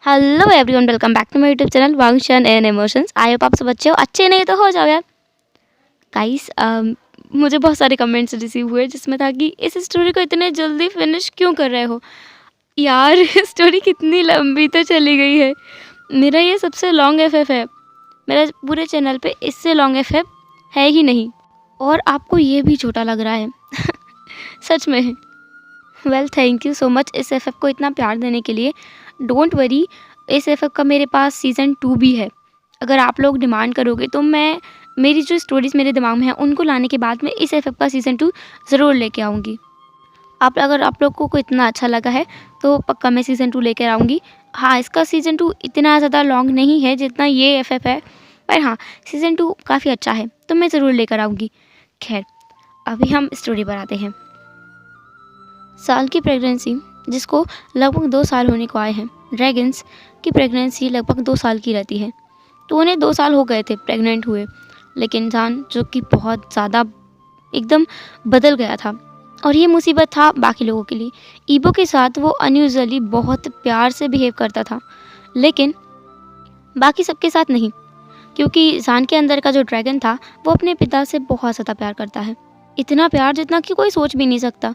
Hello everyone, welcome back to my YouTube channel Wangshan and emotions. I hope आप सब अच्छे हो। अच्छे नहीं तो हो जाओ यार गाइस। मुझे बहुत सारे कमेंट्स रिसीव हुए जिसमें था कि इस स्टोरी को इतने जल्दी फिनिश क्यों कर रहे हो यार। स्टोरी कितनी लंबी तो चली गई है। मेरा ये सबसे लॉन्ग एफएफ है। मेरा पूरे चैनल पे इससे लॉन्ग एफएफ है ही नहीं। और आपको ये भी छोटा लग रहा है। सच में। Well, thank you so much इस एफएफ को इतना प्यार देने के लिए। डोंट वरी, इस एफएफ का मेरे पास सीज़न 2 भी है। अगर आप लोग डिमांड करोगे तो मैं मेरी जो स्टोरीज़ मेरे दिमाग में हैं उनको लाने के बाद मैं इस एफएफ का सीज़न 2 ज़रूर लेके आऊँगी। अगर आप लोग को इतना अच्छा लगा है तो पक्का मैं सीज़न 2 लेकर आऊँगी। हाँ, इसका सीज़न 2 इतना ज़्यादा लॉन्ग नहीं है जितना ये एफएफ है, पर हाँ, सीज़न 2 काफ़ी अच्छा है तो मैं ज़रूर लेकर आऊँगी। खैर, अभी हम स्टोरी पर आते हैं। साल की प्रेगनेंसी, जिसको लगभग 2 साल होने को आए हैं। ड्रैगन्स की प्रेगनेंसी लगभग 2 साल की रहती है, तो उन्हें 2 साल हो गए थे प्रेग्नेंट हुए। लेकिन इंसान जो कि बहुत ज़्यादा एकदम बदल गया था, और ये मुसीबत था बाकी लोगों के लिए। ईबो के साथ वो अनयूजुअली बहुत प्यार से बिहेव करता था, लेकिन बाकी सबके साथ नहीं, क्योंकि जान के अंदर का जो ड्रैगन था वो अपने पिता से बहुत ज़्यादा प्यार करता है। इतना प्यार जितना कि कोई सोच भी नहीं सकता,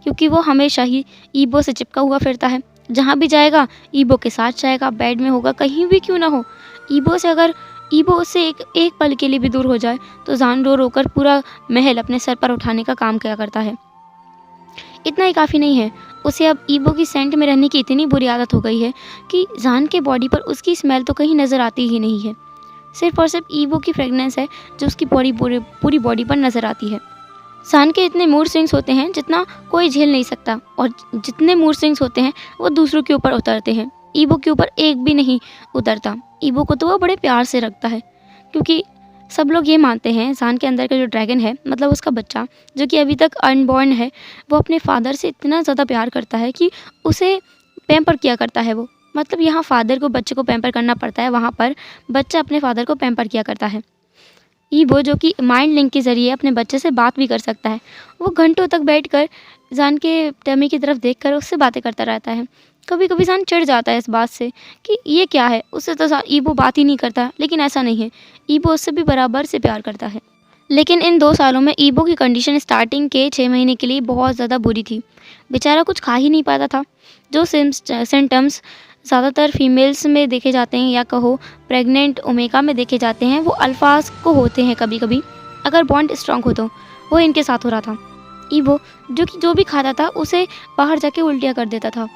क्योंकि वो हमेशा ही ईबो से चिपका हुआ फिरता है। जहाँ भी जाएगा ईबो के साथ जाएगा, बेड में होगा, कहीं भी क्यों ना हो। अगर ईबो उससे एक एक पल के लिए भी दूर हो जाए तो जान रो रोकर पूरा महल अपने सर पर उठाने का काम किया करता है। इतना ही काफ़ी नहीं है, उसे अब ईबो की सेंट में रहने की इतनी बुरी आदत हो गई है कि जान के बॉडी पर उसकी स्मेल तो कहीं नज़र आती ही नहीं है। सिर्फ और सिर्फ ईबो की फ्रेगनेंस है जो उसकी पूरी बॉडी पर नज़र आती है। सान के इतने मूड स्विंग्स होते हैं जितना कोई झेल नहीं सकता, और जितने मूड स्विंग्स होते हैं वो दूसरों के ऊपर उतरते हैं। ईबो के ऊपर एक भी नहीं उतरता। ईबो को तो वो बड़े प्यार से रखता है, क्योंकि सब लोग ये मानते हैं सान के अंदर का जो ड्रैगन है, मतलब उसका बच्चा जो कि अभी तक अनबॉर्न है, वो अपने फादर से इतना ज़्यादा प्यार करता है कि उसे पैम्पर किया करता है वो। मतलब यहाँ फादर को बच्चे को पैम्पर करना पड़ता है, वहाँ पर बच्चा अपने फादर को पैम्पर किया करता है। ईबो जो कि माइंड लिंक के ज़रिए अपने बच्चे से बात भी कर सकता है। वो घंटों तक बैठकर जान के टमी की तरफ देखकर उससे बातें करता रहता है। कभी कभी जान चिढ़ जाता है इस बात से कि ये क्या है, उससे तो ईबो बात ही नहीं करता, लेकिन ऐसा नहीं है, ईबो उससे भी बराबर से प्यार करता है। लेकिन इन 2 सालों में ईबो की कंडीशन स्टार्टिंग के 6 महीने के लिए बहुत ज़्यादा बुरी थी। बेचारा कुछ खा ही नहीं पाता था। जो सिम्टम्स ज़्यादातर फीमेल्स में देखे जाते हैं, या कहो प्रेग्नेंट ओमेगा में देखे जाते हैं, वो अल्फाज को होते हैं कभी कभी, अगर बॉन्ड स्ट्रांग हो तो। वो इनके साथ हो रहा था। ईबो जो भी खाता था उसे बाहर जाके उल्टियाँ कर देता था।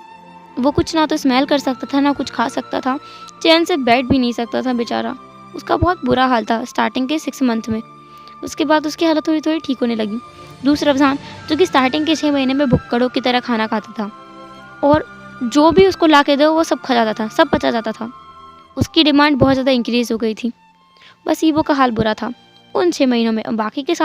वो कुछ ना तो स्मेल कर सकता था, ना कुछ खा सकता था, चैन से बैठ भी नहीं सकता था बेचारा। उसका बहुत बुरा हाल था स्टार्टिंग के 6 मंथ में। उसके बाद उसकी हालत थोड़ी थोड़ी ठीक होने लगी। दूसरा रमज़ान जो कि स्टार्टिंग के 6 महीने में भुक्कड़ों की तरह खाना खाता था, और जो भी उसको ला के दो वो सब खा जाता था, सब पचा जाता था। उसकी डिमांड बहुत ज़्यादा इंक्रीज़ हो गई थी। बस ईबो का हाल बुरा था उन 6 महीनों में। बाकी के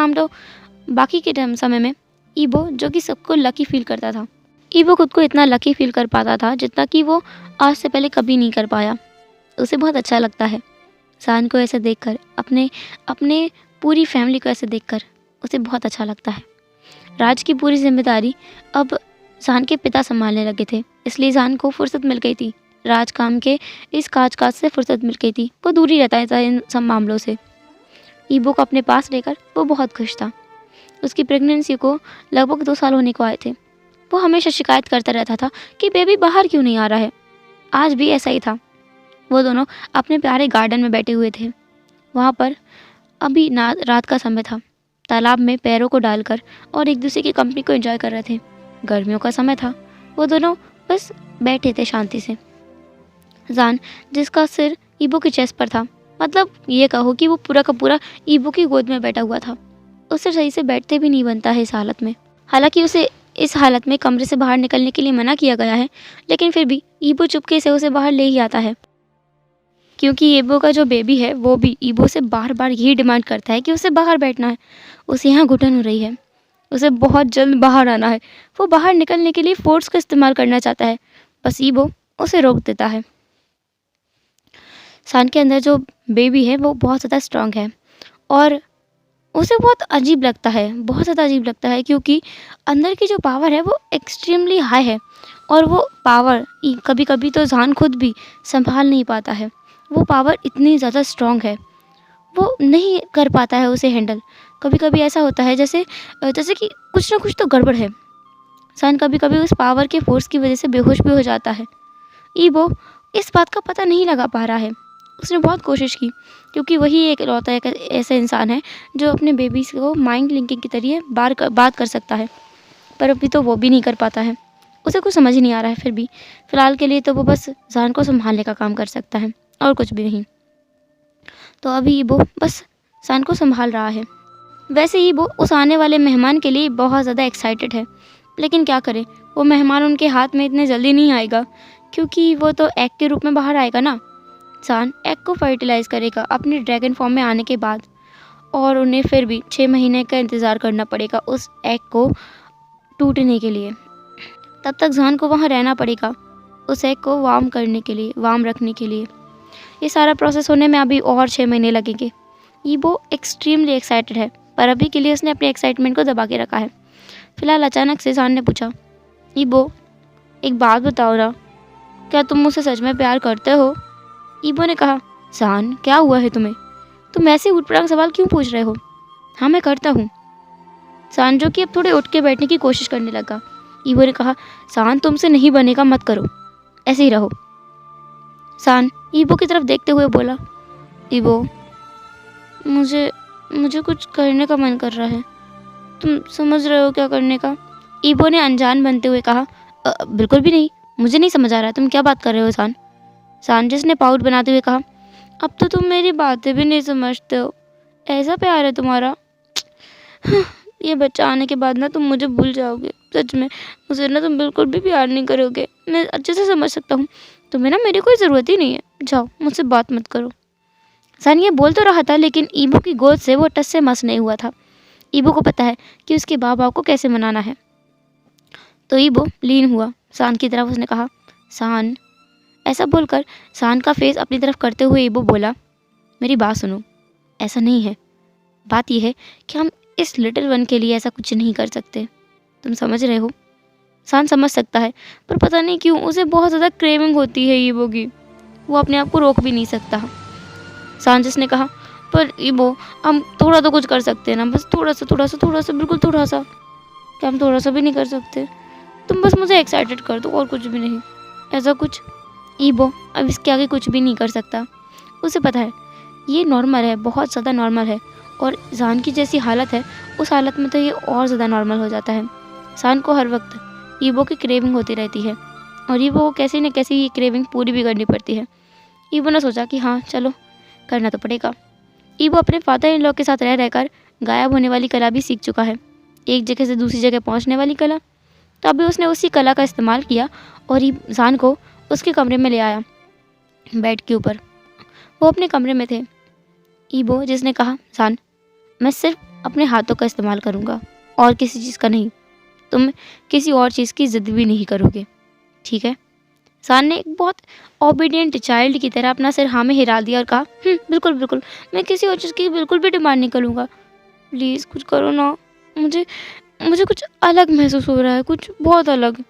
समय में ईबो जो कि सबको लकी फील करता था। ईबो खुद को इतना लकी फील कर पाता था जितना कि वो आज से पहले कभी नहीं कर पाया। उसे बहुत अच्छा लगता है सान को ऐसे देखकर, अपने अपने पूरी फैमिली को ऐसे देखकर उसे बहुत अच्छा लगता है। राज की पूरी जिम्मेदारी अब जान के पिता संभालने लगे थे, इसलिए जान को फुर्सत मिल गई थी। राज काम के इस काज से फुर्सत मिल गई थी। वो दूर ही रहता था इन सब मामलों से। ईबो को अपने पास लेकर वो बहुत खुश था। उसकी प्रेगनेंसी को लगभग 2 साल होने को आए थे। वो हमेशा शिकायत करता रहता था कि बेबी बाहर क्यों नहीं आ रहा है। आज भी ऐसा ही था। वो दोनों अपने प्यारे गार्डन में बैठे हुए थे। वहाँ पर अभी रात का समय था। तालाब में पैरों को डालकर और एक दूसरे की कंपनी को एंजॉय कर रहे थे। गर्मियों का समय था। वो दोनों बस बैठे थे शांति से। जान जिसका सिर ईबो की चेस्ट पर था, मतलब ये कहो कि वो पूरा का पूरा ईबो की गोद में बैठा हुआ था। उससे सही से बैठते भी नहीं बनता है इस हालत में। हालांकि उसे इस हालत में कमरे से बाहर निकलने के लिए मना किया गया है, लेकिन फिर भी ईबो चुपके से उसे बाहर ले ही आता है, क्योंकि ईबो का जो बेबी है वो भी ईबो से बार बार यही डिमांड करता है कि उसे बाहर बैठना है। उसे यहाँ घुटन हो रही है, उसे बहुत जल्द बाहर आना है। वो बाहर निकलने के लिए फोर्स का इस्तेमाल करना चाहता है, बस ईबो उसे रोक देता है। सान के अंदर जो बेबी है वो बहुत ज़्यादा स्ट्रांग है, और उसे बहुत अजीब लगता है, बहुत ज़्यादा अजीब लगता है, क्योंकि अंदर की जो पावर है वो एक्सट्रीमली हाई है और वो पावर कभी कभी तो जान खुद भी संभाल नहीं पाता है। वो पावर इतनी ज़्यादा स्ट्रॉन्ग है, वो नहीं कर पाता है उसे हैंडल। कभी कभी ऐसा होता है जैसे जैसे कि कुछ ना कुछ तो गड़बड़ है। सान कभी कभी उस पावर के फोर्स की वजह से बेहोश भी हो जाता है। ईबो इस बात का पता नहीं लगा पा रहा है। उसने बहुत कोशिश की, क्योंकि वही एक लौता एक ऐसा इंसान है जो अपने बेबी को माइंड लिंकिंग के जरिए बात कर सकता है, पर अभी तो वो भी नहीं कर पाता है। उसे कुछ समझ ही नहीं आ रहा है। फिर भी फ़िलहाल के लिए तो वो बस जान को संभालने का काम कर सकता है और कुछ भी नहीं। तो अभी ईबो बस जान को संभाल रहा है। वैसे ही वो उस आने वाले मेहमान के लिए बहुत ज़्यादा एक्साइटेड है, लेकिन क्या करे, वो मेहमान उनके हाथ में इतने जल्दी नहीं आएगा, क्योंकि वो तो एग के रूप में बाहर आएगा ना। सान एग को फर्टिलाइज करेगा अपने ड्रैगन फॉर्म में आने के बाद, और उन्हें फिर भी 6 महीने का इंतज़ार करना पड़ेगा उस एग को टूटने के लिए। तब तक जान को वहाँ रहना पड़ेगा उस एग को वार्म करने के लिए, वार्म रखने के लिए। ये सारा प्रोसेस होने में अभी और 6 महीने लगेंगे। ईबो एक्सट्रीमली एक्साइटेड है, पर अभी के लिए उसने अपने एक्साइटमेंट को दबा के रखा है। फिलहाल अचानक से जान ने पूछा, ईबो एक बात बताओ ना, क्या तुम मुझसे सच में प्यार करते हो? ईबो ने कहा, जान क्या हुआ है तुम्हें? तुम ऐसे ऊटपटांग सवाल क्यों पूछ रहे हो? हाँ मैं करता हूँ। सान जो कि अब थोड़े उठ के बैठने की कोशिश करने लगा। ईबो ने कहा, सान तुमसे नहीं बनेगा, मत करो, ऐसे ही रहो। सान ईबो की तरफ देखते हुए बोला, ईबो मुझे मुझे कुछ करने का मन कर रहा है, तुम समझ रहे हो क्या करने का? ईबो ने अनजान बनते हुए कहा, बिल्कुल भी नहीं, मुझे नहीं समझ आ रहा है, तुम क्या बात कर रहे हो सान? सांजिस ने पाउट बनाते हुए कहा, अब तो तुम मेरी बातें भी नहीं समझते हो, ऐसा प्यार है तुम्हारा। ये बच्चा आने के बाद ना तुम मुझे भूल जाओगे, सच में मुझे ना तुम बिल्कुल भी प्यार नहीं करोगे। मैं अच्छे से समझ सकता हूँ, तुम्हें ना मेरी कोई ज़रूरत ही नहीं है, जाओ मुझसे बात मत करो। सान ये बोल तो रहा था, लेकिन ईबो की गोद से वो टस से मस नहीं हुआ था। ईबो को पता है कि उसके बाप को कैसे मनाना है। तो ईबो लीन हुआ सान की तरफ। उसने कहा, सान। ऐसा बोलकर सान का फेस अपनी तरफ करते हुए ईबो बोला, मेरी बात सुनो, ऐसा नहीं है। बात यह है कि हम इस लिटिल वन के लिए ऐसा कुछ नहीं कर सकते, तुम समझ रहे हो? सान समझ सकता है, पर पता नहीं क्यों उसे बहुत ज़्यादा क्रेविंग होती है ईबो की, वो अपने आप को रोक भी नहीं सकता। सांजिस ने कहा, पर ईबो हम थोड़ा तो कुछ कर सकते हैं ना, बस थोड़ा सा, बिल्कुल थोड़ा सा। क्या हम थोड़ा सा भी नहीं कर सकते? तुम बस मुझे एक्साइटेड कर दो और कुछ भी नहीं, ऐसा कुछ। ईबो अब इसके आगे कुछ भी नहीं कर सकता। उसे पता है ये नॉर्मल है, बहुत ज़्यादा नॉर्मल है, और जान की जैसी हालत है उस हालत में तो ये और ज़्यादा नॉर्मल हो जाता है। सान को हर वक्त ईबो की क्रेविंग होती रहती है, और ईबो को कैसे न कैसे ये क्रेविंग पूरी भी करनी पड़ती है। ईबो ने सोचा कि हाँ चलो करना तो पड़ेगा। ईबो अपने फादर इन लॉ के साथ रह रहकर गायब होने वाली कला भी सीख चुका है, एक जगह से दूसरी जगह पहुंचने वाली कला। तो अभी उसने उसी कला का इस्तेमाल किया और जान को उसके कमरे में ले आया, बेड के ऊपर। वो अपने कमरे में थे। ईबो जिसने कहा, जान मैं सिर्फ अपने हाथों का इस्तेमाल करूँगा और किसी चीज़ का नहीं, तुम किसी और चीज़ की ज़िद भी नहीं करोगे, ठीक है? सान ने एक बहुत ओबीडियंट चाइल्ड की तरह अपना सिर हाँ में हिला दिया और कहा, बिल्कुल बिल्कुल, मैं किसी और चीज़ की बिल्कुल भी डिमांड नहीं करूँगा, प्लीज़ कुछ करो ना, मुझे मुझे कुछ अलग महसूस हो रहा है, कुछ बहुत अलग।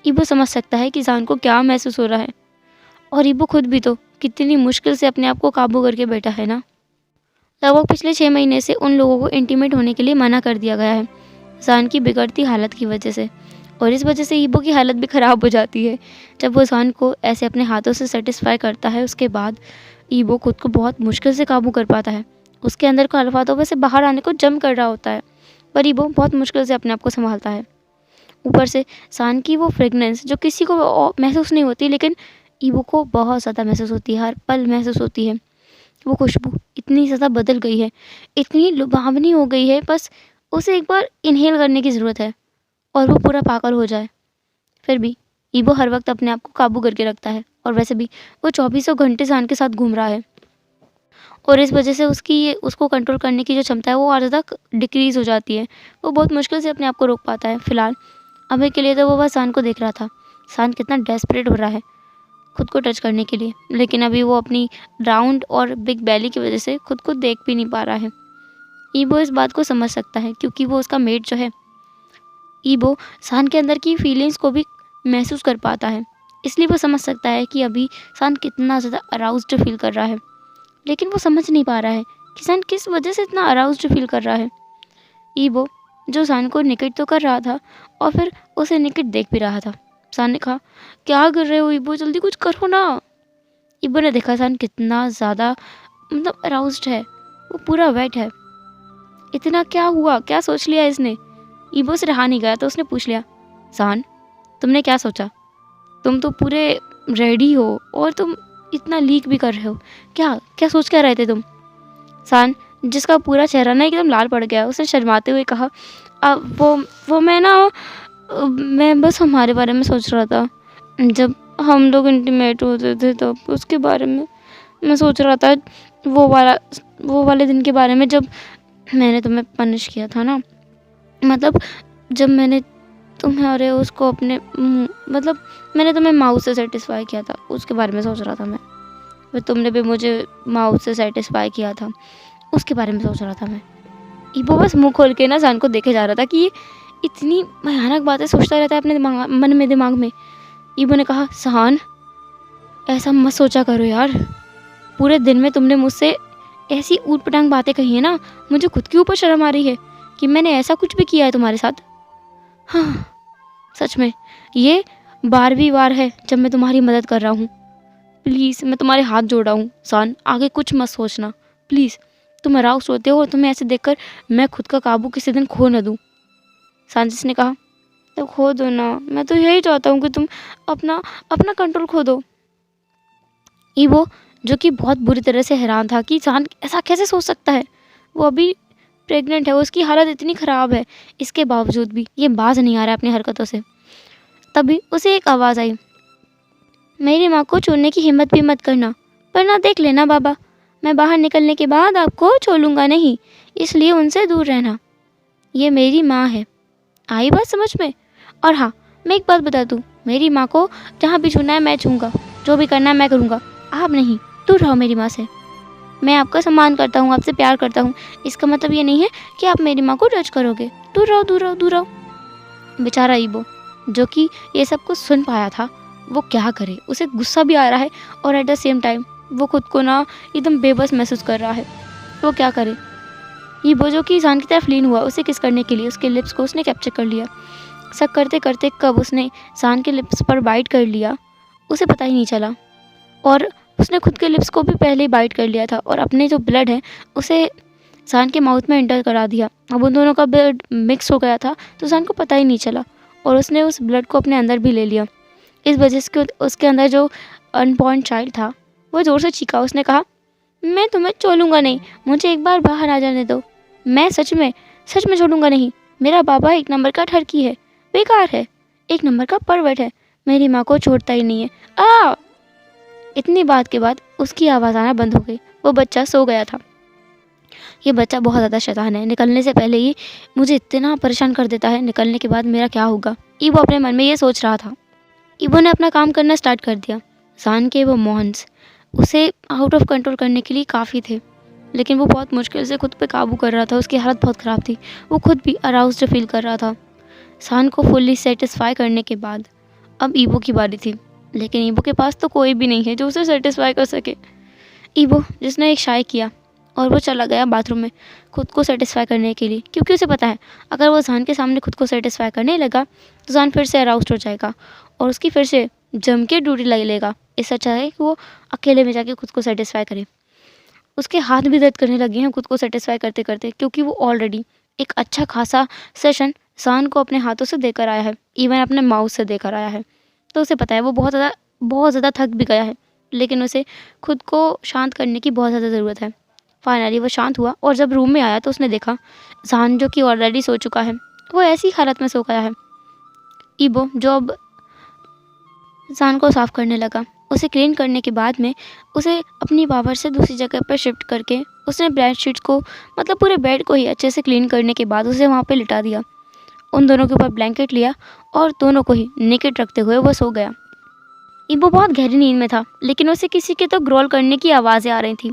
ईबो समझ सकता है कि जान को क्या महसूस हो रहा है, और ईबो खुद भी तो कितनी मुश्किल से अपने आप को काबू करके बैठा है ना। लगभग पिछले 6 महीने से उन लोगों को इंटीमेट होने के लिए मना कर दिया गया है, जान की बिगड़ती हालत की वजह से। और इस वजह से ईबो की हालत भी ख़राब हो जाती है। जब वो जान को ऐसे अपने हाथों से सेटिस्फाई करता है, उसके बाद ईबो खुद को बहुत मुश्किल से काबू कर पाता है। उसके अंदर का अल्फातों में से बाहर आने को जम कर रहा होता है, पर ईबो बहुत मुश्किल से अपने आप को संभालता है। ऊपर से सान की वो फ्रेगनेंस जो किसी को महसूस नहीं होती, लेकिन ईबो को बहुत ज़्यादा महसूस होती है, हर पल महसूस होती है। वो खुशबू इतनी ज़्यादा बदल गई है, इतनी लुभावनी हो गई है, बस उसे एक बार इनहेल करने की ज़रूरत है और वो पूरा पागल हो जाए। फिर भी ईबो हर वक्त अपने आप को काबू करके रखता है, और वैसे भी वो 24 घंटे सान के साथ घूम रहा है, और इस वजह से उसको कंट्रोल करने की जो क्षमता है वो और ज़्यादा डिक्रीज़ हो जाती है। वो बहुत मुश्किल से अपने आप को रोक पाता है। फिलहाल अभी के लिए तो वो बस सान को देख रहा था, सान कितना डेस्परेट हो रहा है खुद को टच करने के लिए, लेकिन अभी वो अपनी राउंड और बिग बैली की वजह से खुद को देख भी नहीं पा रहा है। ईबो इस बात को समझ सकता है क्योंकि वो उसका मेट जो है। ईबो सान के अंदर की फीलिंग्स को भी महसूस कर पाता है, इसलिए वो समझ सकता है कि अभी सान कितना ज़्यादा अराउज्ड फील कर रहा है। लेकिन वो समझ नहीं पा रहा है कि सान किस वजह से इतना अराउज्ड फील कर रहा है। ईबो जो सान को निकट तो कर रहा था और फिर उसे निकट देख भी रहा था। सान ने कहा, क्या कर रहे हो ईबो, जल्दी कुछ करो ना। ईबो ने देखा सान कितना ज़्यादा मतलब अराउज्ड है, वो पूरा वेट है। इतना क्या हुआ, क्या सोच लिया इसने? ईबो से रहा नहीं गया तो उसने पूछ लिया, सान तुमने क्या सोचा? तुम तो पूरे रेडी हो और तुम इतना लीक भी कर रहे हो, क्या क्या सोच क्या रहे थे तुम? सान जिसका पूरा चेहरा ना एकदम लाल पड़ गया, उसने शर्माते हुए कहा, वो मैं बस हमारे बारे में सोच रहा था। जब हम लोग इंटीमेट होते थे तब उसके बारे में मैं सोच रहा था, वो वाले दिन के बारे में जब मैंने तुम्हें पनिश किया था ना, मतलब जब मैंने तुम्हें और उसको अपने मतलब मैंने तुम्हें माउथ से सेटिस्फाई किया था, उसके बारे में सोच रहा था मैं। फिर तुमने भी मुझे माउथ से सेटिस्फाई किया था, उसके बारे में सोच रहा था मैं। ईबो बस मुंह खोल के ना सान को देखे जा रहा था कि ये इतनी भयानक बातें सोचता रहता है अपने दिमाग में। ईबो ने कहा, सान ऐसा मत सोचा करो यार, पूरे दिन में तुमने मुझसे ऐसी ऊट पटांग बातें कही है ना, मुझे खुद के ऊपर शर्म आ रही है कि मैंने ऐसा कुछ भी किया है तुम्हारे साथ। हाँ सच में ये 12वीं बार है जब मैं तुम्हारी मदद कर रहा हूँ। प्लीज़ मैं तुम्हारे हाथ जोड़ रहा हूँ सान, आगे कुछ मत सोचना प्लीज़। तुम अराउज्ड होते हो और तुम्हें ऐसे देखकर मैं खुद का काबू किसी दिन खो न दूँ। सांजिस ने कहा, तो खो दो ना, मैं तो यही चाहता हूँ कि तुम अपना कंट्रोल खो दो। ईबो जो कि बहुत बुरी तरह से हैरान था कि सान ऐसा कैसे सोच सकता है। वो अभी प्रेग्नेंट है, उसकी हालत इतनी ख़राब है, इसके बावजूद भी ये बाज नहीं आ रहा अपनी हरकतों से। तभी उसे एक आवाज़ आई, मेरी माँ को छोड़ने की हिम्मत भी मत करना, वरना देख लेना बाबा, मैं बाहर निकलने के बाद आपको छोड़ूंगा नहीं, इसलिए उनसे दूर रहना। ये मेरी माँ है, आई बात समझ में? और हाँ, मैं एक बात बता दूँ, मेरी माँ को जहाँ भी छूना है मैं छूँगा, जो भी करना है मैं करूँगा, आप नहीं। दूर रहो मेरी माँ से। मैं आपका सम्मान करता हूँ, आपसे प्यार करता हूँ, इसका मतलब ये नहीं है कि आप मेरी माँ को जज करोगे। दूर रहो दूर रहो दूर रहो। बेचारा ईबो जो कि ये सब कुछ सुन पाया था, वो क्या करे, उसे गुस्सा भी आ रहा है और एट द सेम टाइम वो खुद को ना एकदम बेबस महसूस कर रहा है। वो क्या करे। ईबो जो कि सान की तरफ लीन हुआ उसे किस करने के लिए, उसके लिप्स को उसने कैप्चर कर लिया। सब करते करते कब उसने सान के लिप्स पर बाइट कर लिया उसे पता ही नहीं चला, और उसने खुद के लिप्स को भी पहले ही बाइट कर लिया था और अपने जो ब्लड है उसे सान के माउथ में एंटर करा दिया। अब उन दोनों का ब्लड मिक्स हो गया था तो सान को पता ही नहीं चला और उसने उस ब्लड को अपने अंदर भी ले लिया। इस वजह से उसके अंदर जो अनबॉर्न चाइल्ड था वो ज़ोर से चीखा। उसने कहा, मैं तुम्हें छोड़ूंगा नहीं, मुझे एक बार बाहर आ जाने दो, मैं सच में छोड़ूंगा नहीं। मेरा बाबा एक नंबर का ठरकी है, बेकार है, एक नंबर का परवट है, मेरी माँ को छोड़ता ही नहीं है। आ इतनी बात के बाद उसकी आवाज़ आना बंद हो गई। वो बच्चा सो गया था। ये बच्चा बहुत ज़्यादा शैतान है, निकलने से पहले ही मुझे इतना परेशान कर देता है, निकलने के बाद मेरा क्या होगा। ईबो अपने मन में ये सोच रहा था। ईबो ने अपना काम करना स्टार्ट कर दिया। सान के वो मोहन्स उसे आउट ऑफ कंट्रोल करने के लिए काफ़ी थे, लेकिन वो बहुत मुश्किल से खुद पे काबू कर रहा था। उसकी हालत बहुत ख़राब थी, वो खुद भी अराउज्ड फील कर रहा था। सान को फुल्ली सेटिस्फाई करने के बाद अब ईबो की बारी थी, लेकिन ईबो के पास तो कोई भी नहीं है जो उसे सेटिस्फाई कर सके। ईबो जिसने एक शाय किया और वो चला गया बाथरूम में खुद को सेटिस्फाई करने के लिए, क्योंकि उसे पता है अगर वो सान के सामने खुद को सेटिस्फाई करने लगा तो सान फिर से अराउज्ड हो जाएगा और उसकी फिर से जम के ड्यूटी लग लेगा। इससे अच्छा है कि वो अकेले में जाके खुद को सेटिस्फाई करे। उसके हाथ भी दर्द करने लगे हैं खुद को सेटिस्फाई करते करते, क्योंकि वो ऑलरेडी एक अच्छा खासा सेशन सान को अपने हाथों से देकर आया है, इवन अपने माउथ से देकर आया है। तो उसे पता है वो बहुत ज़्यादा थक भी गया है, लेकिन उसे खुद को शांत करने की बहुत ज़्यादा ज़रूरत है। फाइनली वो शांत हुआ और जब रूम में आया तो उसने देखा सान जो कि ऑलरेडी सो चुका है, वो ऐसी हालत में सो गया है। ईबो जो अब सान को साफ़ करने लगा, उसे क्लीन करने के बाद में उसे अपनी पावर से दूसरी जगह पर शिफ्ट करके उसने बेड शीट्स को मतलब पूरे बेड को ही अच्छे से क्लीन करने के बाद उसे वहाँ पे लिटा दिया। उन दोनों के ऊपर ब्लैंकेट लिया और दोनों को ही नेकेड रखते हुए वो सो गया। ईबो बहुत गहरी नींद में था, लेकिन उसे किसी के तो ग्रोल करने की आवाज़ें आ रही थी।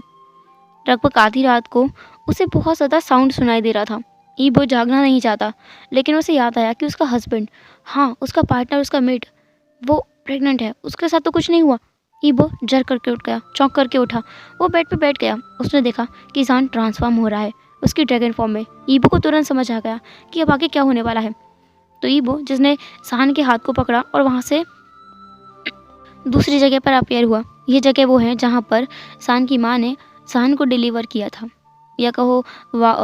लगभग आधी रात को उसे बहुत ज़्यादा साउंड सुनाई दे रहा था। ईबो जागना नहीं चाहता, लेकिन उसे याद आया कि उसका हस्बैंड, हाँ उसका पार्टनर, उसका मेट, वो प्रेग्नेंट है, उसके साथ तो कुछ नहीं हुआ। ईबो जर करके उठ गया, चौंक करके उठा। वो बेड पे बैठ गया। उसने देखा कि ज़ान ट्रांसफॉर्म हो रहा है उसकी ड्रैगन फॉर्म में। ईबो को तुरंत समझ आ गया कि अब आगे क्या होने वाला है। तो ईबो, जिसने ज़ान के हाथ को पकड़ा और वहाँ से दूसरी जगह पर अपेयर हुआ। ये जगह वो है जहाँ पर ज़ान की माँ ने ज़ान को डिलीवर किया था, या कहो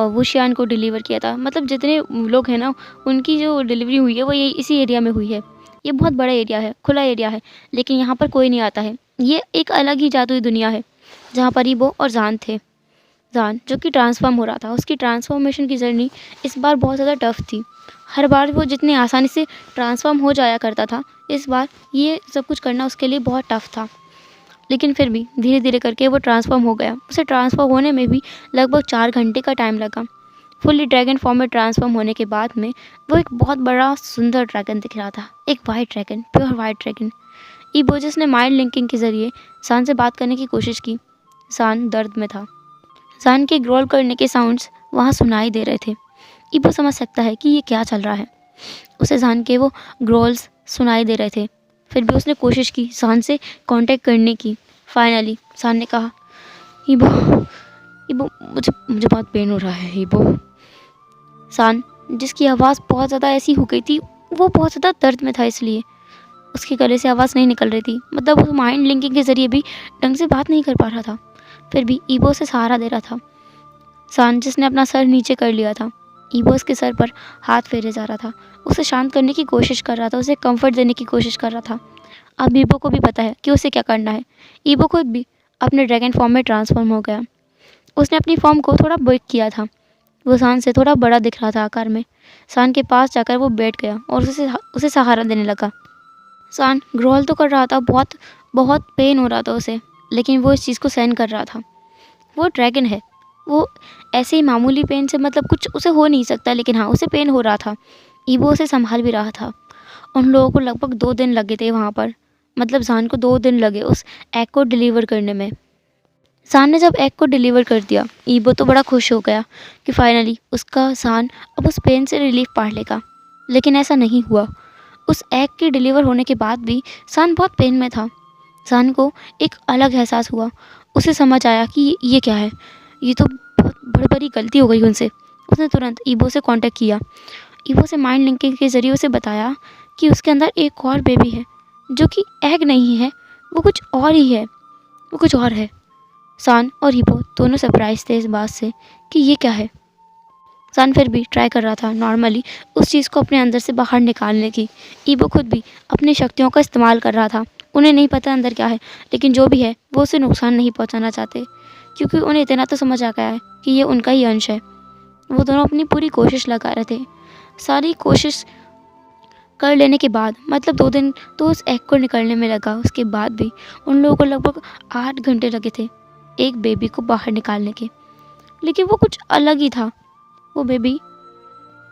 वुशियान को डिलीवर किया था। मतलब जितने लोग हैं ना, उनकी जो डिलीवरी हुई है वो ये इसी एरिया में हुई है। ये बहुत बड़ा एरिया है, खुला एरिया है, लेकिन यहाँ पर कोई नहीं आता है। ये एक अलग ही जादुई दुनिया है जहाँ पर ईबो और ज़ान थे। ज़ान जो कि ट्रांसफॉर्म हो रहा था, उसकी ट्रांसफॉर्मेशन की जर्नी इस बार बहुत ज़्यादा टफ थी। हर बार वो जितनी आसानी से ट्रांसफॉर्म हो जाया करता था, इस बार ये सब कुछ करना उसके लिए बहुत टफ था। लेकिन फिर भी धीरे धीरे करके वो ट्रांसफॉर्म हो गया। उसे ट्रांसफॉर्म होने में भी लगभग 4 घंटे का टाइम लगा। फुल्ली ड्रैगन फॉर्म में ट्रांसफॉर्म होने के बाद में वो एक बहुत बड़ा सुंदर ड्रैगन दिख रहा था, एक white dragon, pure white dragon. ईबोजस ने माइंड लिंकिंग के ज़रिए सान से बात करने की कोशिश की। सान दर्द में था। सान के ग्रोल करने के साउंड्स वहाँ सुनाई दे रहे थे। ईबो समझ सकता है कि ये क्या चल रहा है। उसे सान के वो ग्रोल्स सुनाई दे रहे थे। फिर भी उसने कोशिश की सान से कांटेक्ट करने की। फाइनली सान ने कहा, ईबो, ईबो, मुझे मुझे बहुत पेन हो रहा है ईबो। सान, जिसकी आवाज़ बहुत ज़्यादा ऐसी हो गई थी, वो बहुत ज़्यादा दर्द में था, इसलिए उसके गले से आवाज़ नहीं निकल रही थी। मतलब वो माइंड लिंकिंग के ज़रिए भी ढंग से बात नहीं कर पा रहा था। फिर भी ईबो से सहारा दे रहा था। सान, जिसने अपना सर नीचे कर लिया था, ईबो उसके सर पर हाथ फेरे जा रहा था, उसे शांत करने की कोशिश कर रहा था, उसे कंफर्ट देने की कोशिश कर रहा था। अब ईबो को भी पता है कि उसे क्या करना है। ईबो खुद भी अपने ड्रैगन फॉर्म में ट्रांसफॉर्म हो गया। उसने अपनी फॉर्म को थोड़ा बिग किया था। वो सान से थोड़ा बड़ा दिख रहा था आकार में। सान के पास जाकर वो बैठ गया और उसे सहारा देने लगा। सान ग्रोल तो कर रहा था, बहुत बहुत पेन हो रहा था उसे, लेकिन वो इस चीज़ को सहन कर रहा था। वो ड्रैगन है, वो ऐसे ही मामूली पेन से मतलब कुछ उसे हो नहीं सकता, लेकिन हाँ उसे पेन हो रहा था। ईबो उसे संभाल भी रहा था। उन लोगों को लगभग 2 दिन लगे थे वहाँ पर। मतलब सान को 2 दिन लगे उस एग को डिलीवर करने में। सान ने जब एग को डिलीवर कर दिया, ईबो तो बड़ा खुश हो गया कि फाइनली उसका सान अब उस पेन से रिलीफ पा लेगा। लेकिन ऐसा नहीं हुआ। उस एग के डिलीवर होने के बाद भी सान बहुत पेन में था। सान को एक अलग एहसास हुआ। उसे समझ आया कि ये क्या है, ये तो बहुत बड़ी गलती हो गई उनसे। उसने तुरंत ईबो से कांटेक्ट किया। ईबो से माइंड लिंकिंग के ज़रिए उसे बताया कि उसके अंदर एक और बेबी है, जो कि एग नहीं है, वो कुछ और ही है, वो कुछ और है। सान और ईबो दोनों सरप्राइज थे इस बात से कि ये क्या है। सान फिर भी ट्राई कर रहा था नॉर्मली उस चीज़ को अपने अंदर से बाहर निकालने की। ईबो खुद भी अपनी शक्तियों का इस्तेमाल कर रहा था। उन्हें नहीं पता अंदर क्या है, लेकिन जो भी है वो उसे नुकसान नहीं पहुंचाना चाहते, क्योंकि उन्हें इतना तो समझ आ गया है कि ये उनका ही अंश है। वो दोनों अपनी पूरी कोशिश लगा रहे थे। सारी कोशिश कर लेने के बाद, मतलब 2 दिन तो उस एग को निकलने में लगा। उसके बाद भी उन लोगों को लगभग 8 घंटे लगे थे एक बेबी को बाहर निकालने के। लेकिन वो कुछ अलग ही था। वो बेबी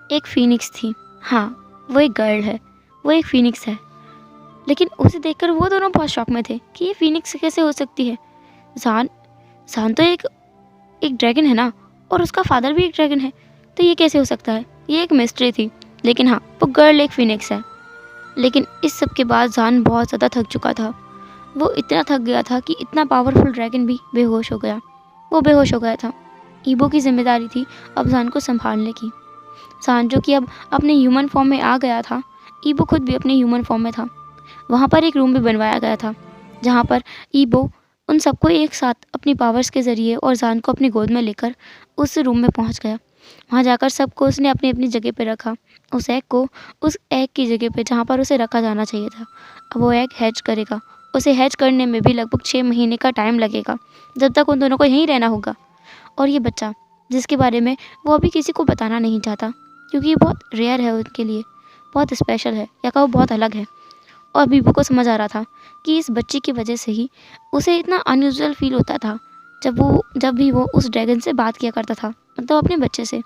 एक फीनिक्स थी। हाँ, वो एक गर्ल है, वो एक फीनिक्स है। लेकिन उसे देखकर वो दोनों बहुत शॉक में थे कि ये फीनिक्स कैसे हो सकती है। सान सान तो एक ड्रैगन है ना, और उसका फादर भी एक ड्रैगन है, तो ये कैसे हो सकता है। ये एक मिस्ट्री थी। लेकिन हाँ, वो गर्ल एक फीनिक्स है। लेकिन इस सब के बाद सान बहुत ज़्यादा थक चुका था। वो इतना थक गया था कि इतना पावरफुल ड्रैगन भी बेहोश हो गया। वो बेहोश हो गया था। ईबो की जिम्मेदारी थी अब सान को संभालने की। सान, जो कि अब अपने ह्यूमन फॉर्म में आ गया था, ईबो खुद भी अपने ह्यूमन फॉर्म में था। वहाँ पर एक रूम भी बनवाया गया था, जहाँ पर ईबो उन सबको एक साथ अपनी पावर्स के ज़रिए और सान को अपनी गोद में लेकर उस रूम में पहुँच गया। वहाँ जाकर सबको उसने अपनी अपनी जगह पे रखा। उस एग को उस एग की जगह पे जहाँ पर उसे रखा जाना चाहिए था। अब वो एग हैच करेगा। उसे हैच करने में भी लगभग 6 महीने का टाइम लगेगा, जब तक उन दोनों को यहीं रहना होगा। और ये बच्चा, जिसके बारे में वो अभी किसी को बताना नहीं चाहता, क्योंकि ये बहुत रेयर है उनके लिए, बहुत स्पेशल है, या कहो बहुत अलग है। और बीबू को समझ आ रहा था कि इस बच्ची की वजह से ही उसे इतना अनयूजुअल फील होता था जब भी वो उस ड्रैगन से बात किया करता था, मतलब अपने बच्चे से।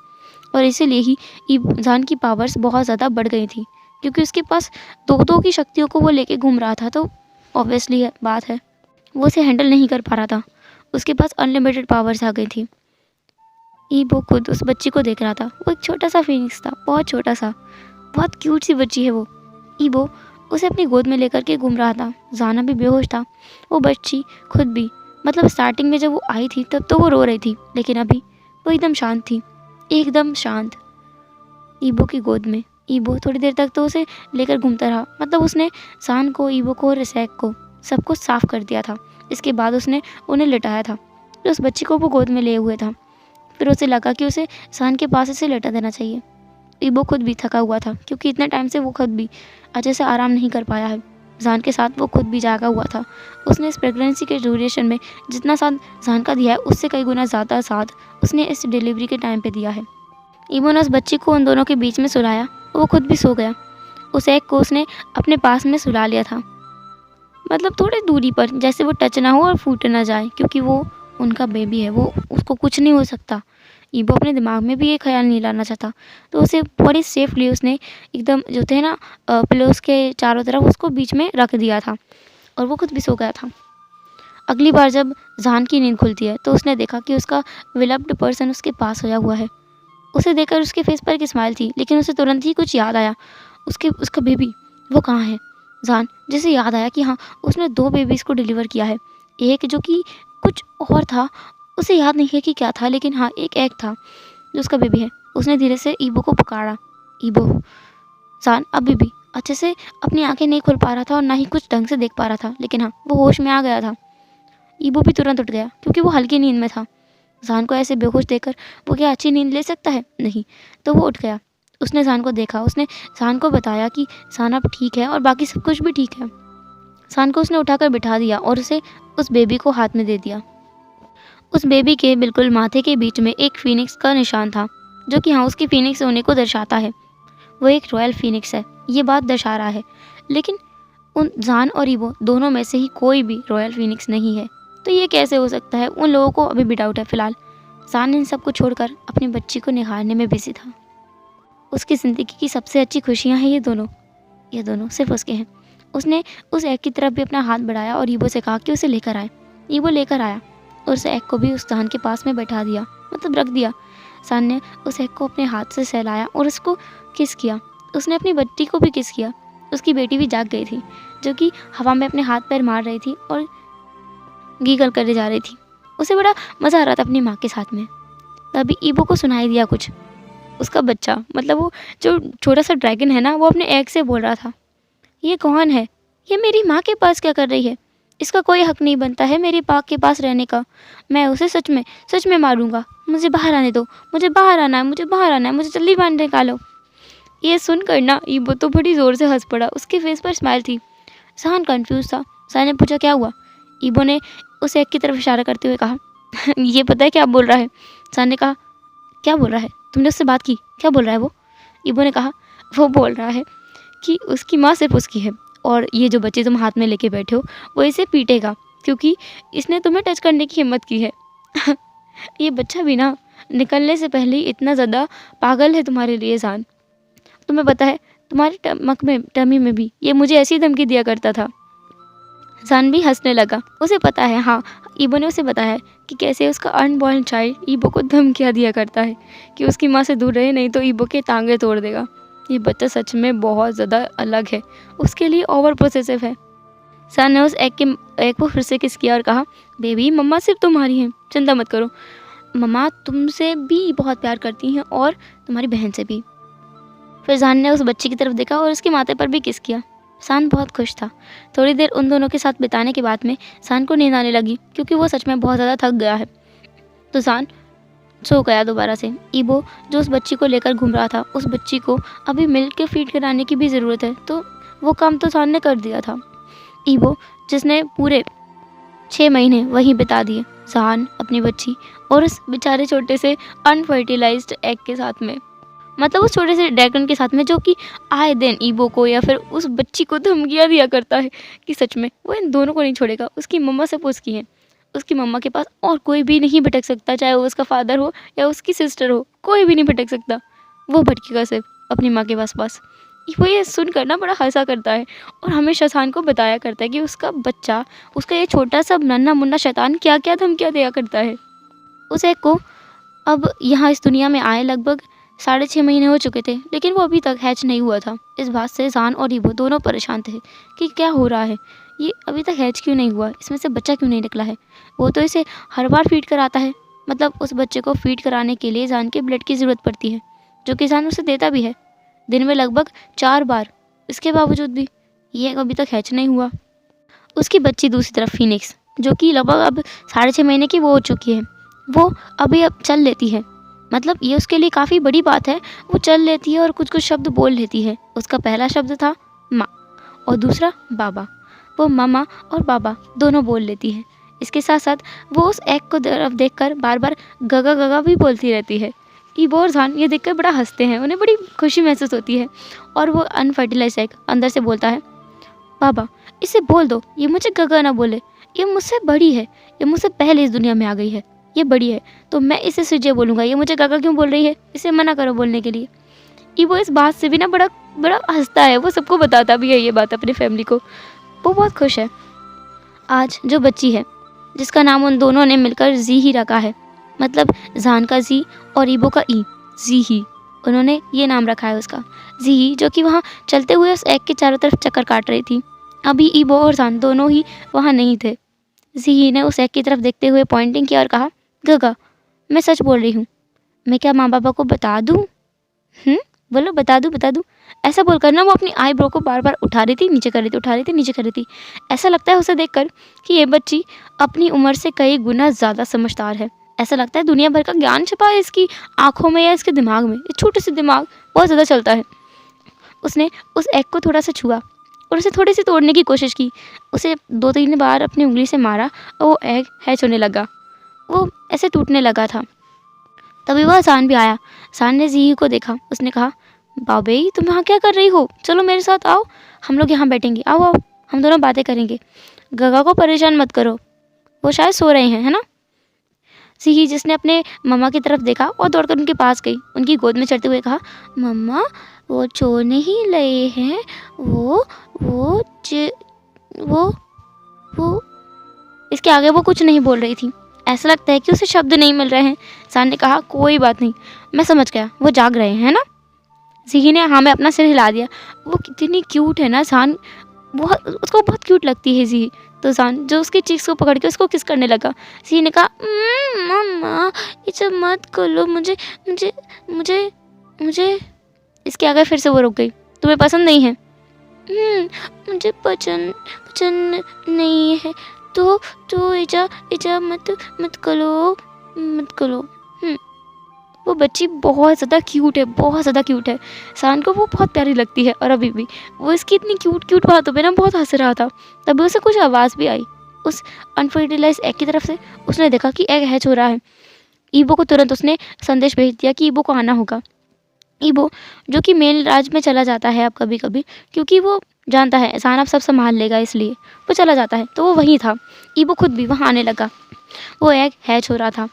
और इसीलिए ही ईजान की पावर्स बहुत ज़्यादा बढ़ गई थी, क्योंकि उसके पास दो की शक्तियों को वो लेके घूम रहा था। तो ऑब्वियसली बात है, वो उसे हैंडल नहीं कर पा रहा था। उसके पास अनलिमिटेड पावर्स आ गई थी। ईबो खुद उस बच्ची को देख रहा था। वो एक छोटा सा फीनिक्स था, बहुत छोटा सा, बहुत क्यूट सी बच्ची है वो। ईबो उसे अपनी गोद में लेकर के घूम रहा था। जाना भी बेहोश था, वो बच्ची खुद भी। मतलब स्टार्टिंग में जब वो आई थी तब तो वो रो रही थी, लेकिन अभी वो एकदम शांत थी, एकदम शांत, ईबो की गोद में। ईबो थोड़ी देर तक तो उसे लेकर घूमता रहा। मतलब उसने सान को, ईबो को और रिसैक को सबको साफ कर दिया था। इसके बाद उसने उन्हें लिटाया था। फिर उस बच्ची को वो गोद में लिए हुए था। फिर उसे लगा कि उसे सान के पास इसे लेटा देना चाहिए। ईबो खुद भी थका हुआ था, क्योंकि इतने टाइम से वो खुद भी अच्छे से आराम नहीं कर पाया है। जान के साथ वो खुद भी जागा हुआ था। उसने इस प्रेगनेंसी के ड्यूरेशन में जितना साथ जान का दिया है, उससे कई गुना ज़्यादा साथ उसने इस डिलीवरी के टाइम पे दिया है। ईबो ने उस बच्ची को उन दोनों के बीच में सुलाया, वो खुद भी सो गया। उस एक को उसने अपने पास में सुला लिया था, मतलब थोड़ी दूरी पर, जैसे वो टच ना हो और फूट ना जाए, क्योंकि वो उनका बेबी है, वो उसको कुछ नहीं हो सकता। ईबो अपने दिमाग में भी ये ख्याल नहीं लाना चाहता, तो उसे बड़ी सेफली उसने एकदम जो थे ना पिलोस के चारों तरफ उसको बीच में रख दिया था, और वो खुद भी सो गया था। अगली बार जब जान की नींद खुलती है तो उसने देखा कि उसका विलव्ड पर्सन उसके पास सोया हुआ है। उसे देखकर उसके फेस पर एक स्माइल थी, लेकिन उसे तुरंत ही कुछ याद आया। उसका बेबी वो कहाँ है? जान जिसे याद आया कि हाँ, उसने 2 बेबीज़ को डिलीवर किया है। एक जो कि कुछ और था, उसे याद नहीं है कि क्या था, लेकिन हाँ एक एग था जो उसका बेबी है। उसने धीरे से ईबो को पुकारा, ईबो। जान अभी भी अच्छे से अपनी आंखें नहीं खोल पा रहा था और ना ही कुछ ढंग से देख पा रहा था, लेकिन हाँ वो होश में आ गया था। ईबो भी तुरंत उठ गया, क्योंकि वो हल्की नींद में था। जान को ऐसे बेहोश देखकर वो क्या अच्छी नींद ले सकता है? नहीं। तो वो उठ गया। उसने जान को देखा, उसने जान को बताया कि जान अब ठीक है और बाकी सब कुछ भी ठीक है। जान को उसने उठाकर बिठा दिया और उसे उस बेबी को हाथ में दे दिया। उस बेबी के बिल्कुल माथे के बीच में एक फीनिक्स का निशान था, जो कि हाँ उसकी फीनिक्स होने को दर्शाता है। वो एक रॉयल फीनिक्स है, ये बात दर्शा रहा है। लेकिन उन जान और ईबो दोनों में से ही कोई भी रॉयल फीनिक्स नहीं है। तो ये कैसे हो सकता है? उन लोगों को अभी भी डाउट है। फिलहाल जान इन सब को छोड़कर अपनी बच्ची को निहारने में बिजी था। उसकी ज़िंदगी की सबसे अच्छी खुशियाँ हैं ये दोनों सिर्फ उसके हैं। उसने उस एग की तरफ भी अपना हाथ बढ़ाया और ईबो से कहा कि उसे लेकर आए। ईबो लेकर आया और उस एग को भी उस जान के पास में बैठा दिया, मतलब रख दिया। जान ने उस एग को अपने हाथ से सहलाया और उसको किस किया। उसने अपनी बच्ची को भी किस किया। उसकी बेटी भी जाग गई थी, जो कि हवा में अपने हाथ पैर मार रही थी और गीगल करने जा रही थी। उसे बड़ा मज़ा आ रहा था अपनी माँ के साथ में। तभी ईबो को सुनाई दिया कुछ। उसका बच्चा, मतलब वो जो छोटा सा ड्रैगन है ना, वो अपने एग से बोल रहा था, ये कौन है? ये मेरी माँ के पास क्या कर रही है? इसका कोई हक नहीं बनता है मेरी माँ के पास रहने का। मैं उसे सच में मारूंगा। मुझे बाहर आने दो, मुझे बाहर आना है, मुझे बाहर आना है, मुझे जल्दी बाहर निकालो। ये सुनकर ना ईबो तो बड़ी ज़ोर से हंस पड़ा। उसके फेस पर स्माइल थी। शान कंफ्यूज था। शान ने पूछा क्या हुआ? ईबो ने उस एग की तरफ इशारा करते हुए कहा, ये पता है क्या बोल रहा है? शान ने कहा, क्या बोल रहा है? तुमने उससे बात की? क्या बोल रहा है वो? ईबो ने कहा, वो बोल रहा है कि उसकी माँ सिर्फ उसकी है, और ये जो बच्चे तुम हाथ में लेके बैठे हो वो इसे पीटेगा, क्योंकि इसने तुम्हें टच करने की हिम्मत की है। ये बच्चा भी ना निकलने से पहले ही इतना ज़्यादा पागल है तुम्हारे लिए जान। तुम्हें पता है तुम्हारी टमी में भी ये मुझे ऐसी धमकी दिया करता था। जान भी हंसने लगा। उसे पता है, हाँ ईबो ने उसे बताया कि कैसे उसका अनबॉर्न चाइल्ड ईबो को धमकियाँ दिया करता है कि उसकी माँ से दूर रहे, नहीं तो ईबो के टांगे तोड़ देगा। ये बच्चा सच में बहुत ज़्यादा अलग है, उसके लिए ओवर प्रोसेसिव है। सान ने उस एग को फिर से किस किया और कहा, बेबी मम्मा सिर्फ तुम्हारी हैं, चिंता मत करो। मम्मा तुमसे भी बहुत प्यार करती हैं और तुम्हारी बहन से भी। फिर जान ने उस बच्ची की तरफ देखा और उसके माथे पर भी किस किया। सान बहुत खुश था। थोड़ी देर उन दोनों के साथ बिताने के बाद में सान को नींद आने लगी, क्योंकि वो सच में बहुत ज़्यादा थक गया है। तो सान सो गया दोबारा से। ईबो जो उस बच्ची को लेकर घूम रहा था, उस बच्ची को अभी मिल्क के फीड कराने की भी ज़रूरत है, तो वो काम तो सान ने कर दिया था। ईबो जिसने पूरे 6 महीने वहीं बिता दिए, सान अपनी बच्ची और उस बेचारे छोटे से अनफर्टिलाइज्ड एग के साथ में, मतलब उस छोटे से ड्रैगन के साथ में, जो कि आए दिन ईबो को या फिर उस बच्ची को धमकियाँ दिया करता है कि सच में वो इन दोनों को नहीं छोड़ेगा। उसकी मम्मा से उसकी है, उसकी मम्मा के पास और कोई भी नहीं भटक सकता, चाहे वो उसका फादर हो या उसकी सिस्टर हो, कोई भी नहीं भटक सकता। वो भटकेगा सिर्फ अपनी माँ के पास। वो ये सुनकर ना बड़ा हंसा करता है और हमेशा सान को बताया करता है कि उसका बच्चा, उसका ये छोटा सा नन्हा मुन्ना शैतान क्या क्या धमकियाँ दिया करता है। उस एक को अब यहाँ इस दुनिया में आए लगभग 6.5 महीने हो चुके थे, लेकिन वो अभी तक हैच नहीं हुआ था। इस बात से जान और ईबो दोनों परेशान थे कि क्या हो रहा है, ये अभी तक हैच क्यों नहीं हुआ, इसमें से बच्चा क्यों नहीं निकला है। वो तो इसे हर बार फीड कराता है, मतलब उस बच्चे को फीड कराने के लिए जान के ब्लड की ज़रूरत पड़ती है, जो कि जान उसे देता भी है दिन में लगभग 4 बार। इसके बावजूद भी ये अभी तक हैच नहीं हुआ। उसकी बच्ची दूसरी तरफ फीनिक्स, जो कि लगभग अब 6.5 महीने की वो हो चुकी है, वो अभी अब चल लेती है, मतलब ये उसके लिए काफ़ी बड़ी बात है। वो चल लेती है और कुछ कुछ शब्द बोल लेती है। उसका पहला शब्द था माँ और दूसरा बाबा। वो मामा और बाबा दोनों बोल लेती है। इसके साथ साथ वो उस एग को तरफ देखकर बार बार गगा गगा भी बोलती रहती है। ईबो और जान ये देखकर बड़ा हंसते हैं, उन्हें बड़ी खुशी महसूस होती है। और वो अनफर्टिलाइज एग अंदर से बोलता है, बाबा इसे बोल दो ये मुझे गगा ना बोले, ये मुझसे बड़ी है, ये मुझसे पहले इस दुनिया में आ गई है, ये बड़ी है, तो मैं इसे सुजे बोलूँगा, ये मुझे गगा क्यों बोल रही है, इसे मना करो बोलने के लिए। ईबो इस बात से भी ना बड़ा बड़ा हंसता है, वो सबको बताता भी है ये बात अपनी फैमिली को। वो बहुत खुश है। आज जो बच्ची है, जिसका नाम उन दोनों ने मिलकर जी ही रखा है, मतलब जान का जी और ईबो का ई, जी ही, उन्होंने ये नाम रखा है उसका, जी ही, जो कि वहाँ चलते हुए उस एग के चारों तरफ चक्कर काट रही थी। अभी ईबो और जान दोनों ही वहाँ नहीं थे। जी ही ने उस एग की तरफ देखते हुए पॉइंटिंग किया और कहा, गगा मैं सच बोल रही हूँ, मैं क्या माँ बाबा को बता दूँ? बोलो बता दूँ बता दूँ। ऐसा बोलकर ना वो अपनी आईब्रो को बार बार उठा रही थी, नीचे कर रही थी, उठा रही थी, नीचे कर रही थी। ऐसा लगता है उसे देखकर कि ये बच्ची अपनी उम्र से कई गुना ज़्यादा समझदार है। ऐसा लगता है दुनिया भर का ज्ञान छिपा है इसकी आँखों में या इसके दिमाग में। ये छोटे से दिमाग बहुत ज़्यादा चलता है। उसने उस एग को थोड़ा सा छुआ और उसे थोड़ी सी तोड़ने की कोशिश की। उसे 2-3 बार अपनी उंगली से मारा और वो एग हैच होने लगा, वो ऐसे टूटने लगा था। तभी वह सान भी आया। सान ने जी को देखा। उसने कहा, बाबे तुम यहाँ क्या कर रही हो, चलो मेरे साथ आओ, हम लोग यहाँ बैठेंगे, आओ आओ हम दोनों बातें करेंगे। गगा को परेशान मत करो, वो शायद सो रहे हैं, है ना। जी जिसने अपने मम्मा की तरफ देखा और दौड़कर उनके पास गई, उनकी गोद में चढ़ते हुए कहा, मम्मा वो सो नहीं रहे हैं, वो वो इसके आगे वो कुछ नहीं बोल रही थी। ऐसा लगता है कि उसे शब्द नहीं मिल रहे हैं। सान ने कहा, कोई बात नहीं, मैं समझ गया, वो जाग रहे हैं ना। जी ने हाँ में अपना सिर हिला दिया। वो कितनी क्यूट है ना सान, बहुत उसको बहुत क्यूट लगती है जी। तो सान जो उसकी चीक्स को पकड़ के उसको किस करने लगा। जी ने कहा, मम्मा ये सब मत करो, मुझे मुझे मुझे मुझे इसके आगे फिर से वो रुक गई। तुम्हें पसंद नहीं है? मुझे पसंद नहीं है, तो इजा मत करो। वो बच्ची बहुत ज़्यादा क्यूट है, बहुत ज़्यादा क्यूट है। सान को वो बहुत प्यारी लगती है और अभी भी वो इसकी इतनी क्यूट बातों पे ना बहुत हंस रहा था। तभी उसे कुछ आवाज़ भी आई उस अनफर्टिलाइज एग की तरफ से। उसने देखा कि एग हैच हो रहा है। ईबो को तुरंत उसने संदेश भेज दिया कि ईबो को आना होगा। ईबो जो कि मेल राज में चला जाता है अब कभी कभी, क्योंकि वो जानता है सान अब सब संभाल लेगा, इसलिए वो चला जाता है। तो वो वहीं था। ईबो खुद भी वहाँ आने लगा। वो एग हैच हो रहा था।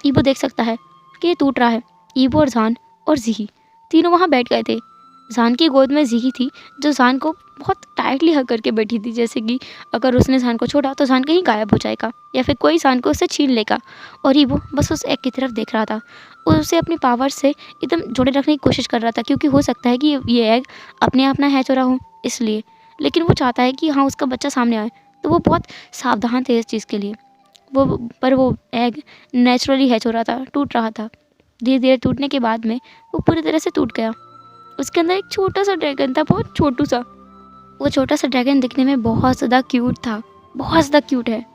ईबो देख सकता है कि ये टूट रहा है। ईबो और जान और जी तीनों वहाँ बैठ गए थे। जान की गोद में जी थी, जो जान को बहुत टाइटली हग करके बैठी थी, जैसे कि अगर उसने जान को छोड़ा तो जान कहीं गायब हो जाएगा या फिर कोई जान को उससे छीन लेगा। और ईबो बस उस एग की तरफ देख रहा था। उसे अपनी पावर से एकदम जोड़े रखने की कोशिश कर रहा था, क्योंकि हो सकता है कि ये एग अपने आप ना हैच हो रहा हो इसलिए, लेकिन वो चाहता है कि हाँ उसका बच्चा सामने आए। तो वो बहुत सावधान थे इस चीज़ के लिए। वो एग नेचुरली हैच हो रहा था, टूट रहा था। धीरे धीरे टूटने के बाद में वो पूरी तरह से टूट गया। उसके अंदर एक छोटा सा ड्रैगन था, बहुत छोटू सा। वो छोटा सा ड्रैगन दिखने में बहुत ज़्यादा क्यूट था, बहुत ज़्यादा क्यूट है।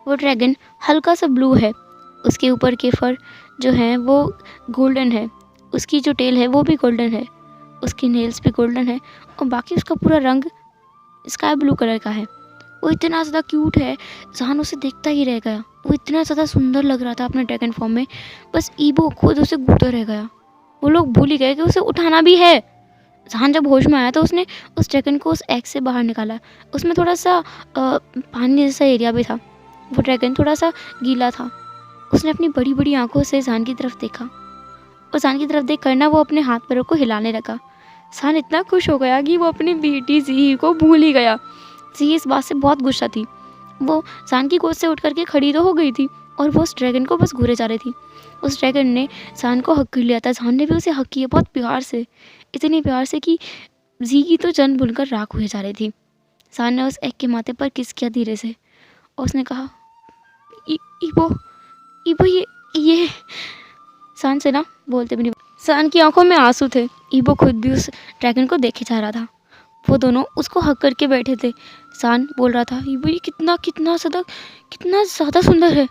वो ड्रैगन हल्का सा ब्लू है। उसके ऊपर के फर जो हैं वो गोल्डन है। उसकी जो टेल है वो भी गोल्डन है। उसकी नेल्स भी गोल्डन है और बाकी उसका पूरा रंग स्काई ब्लू कलर का है। वो इतना ज़्यादा क्यूट है, जान उसे देखता ही रह गया। वो इतना ज़्यादा सुंदर लग रहा था अपने ड्रैगन फॉर्म में, बस ईबो खुद उसे घूरता रह गया। वो लोग भूल ही गए कि उसे उठाना भी है। जान जब होश में आया तो उसने उस ड्रैगन को उस एग से बाहर निकाला। उसमें थोड़ा सा पानी जैसा एरिया भी था। वो ड्रैगन थोड़ा सा गीला था। उसने अपनी बड़ी बड़ी आंखों से जान की तरफ देखा और जान की तरफ देख कर ना वो अपने हाथ पैरों को हिलाने लगा। जान इतना खुश हो गया कि वो अपनी बेटी जी को भूल ही गया। जी इस बात से बहुत गुस्सा थी। वो सान की गोद से उठ करके खड़ी तो हो गई थी और वो उस ड्रैगन को बस घूरे जा रही थी। उस ड्रैगन ने सान को हक कर लिया था। सान ने भी उसे हक किया बहुत प्यार से, इतनी प्यार से कि जी की तो जन भूनकर राख हुए जा रही थी। सान ने उस एग के माथे पर किस किया धीरे से और उसने कहा, इबो इबो ये सान से ना बोलते भी नहीं। सान की आंखों में आंसू थे। इबो खुद भी उस ड्रैगन को देखे जा रहा था। वो दोनों उसको हक करके बैठे थे। सान बोल रहा था, इबो ये कितना ज़्यादा सुंदर है।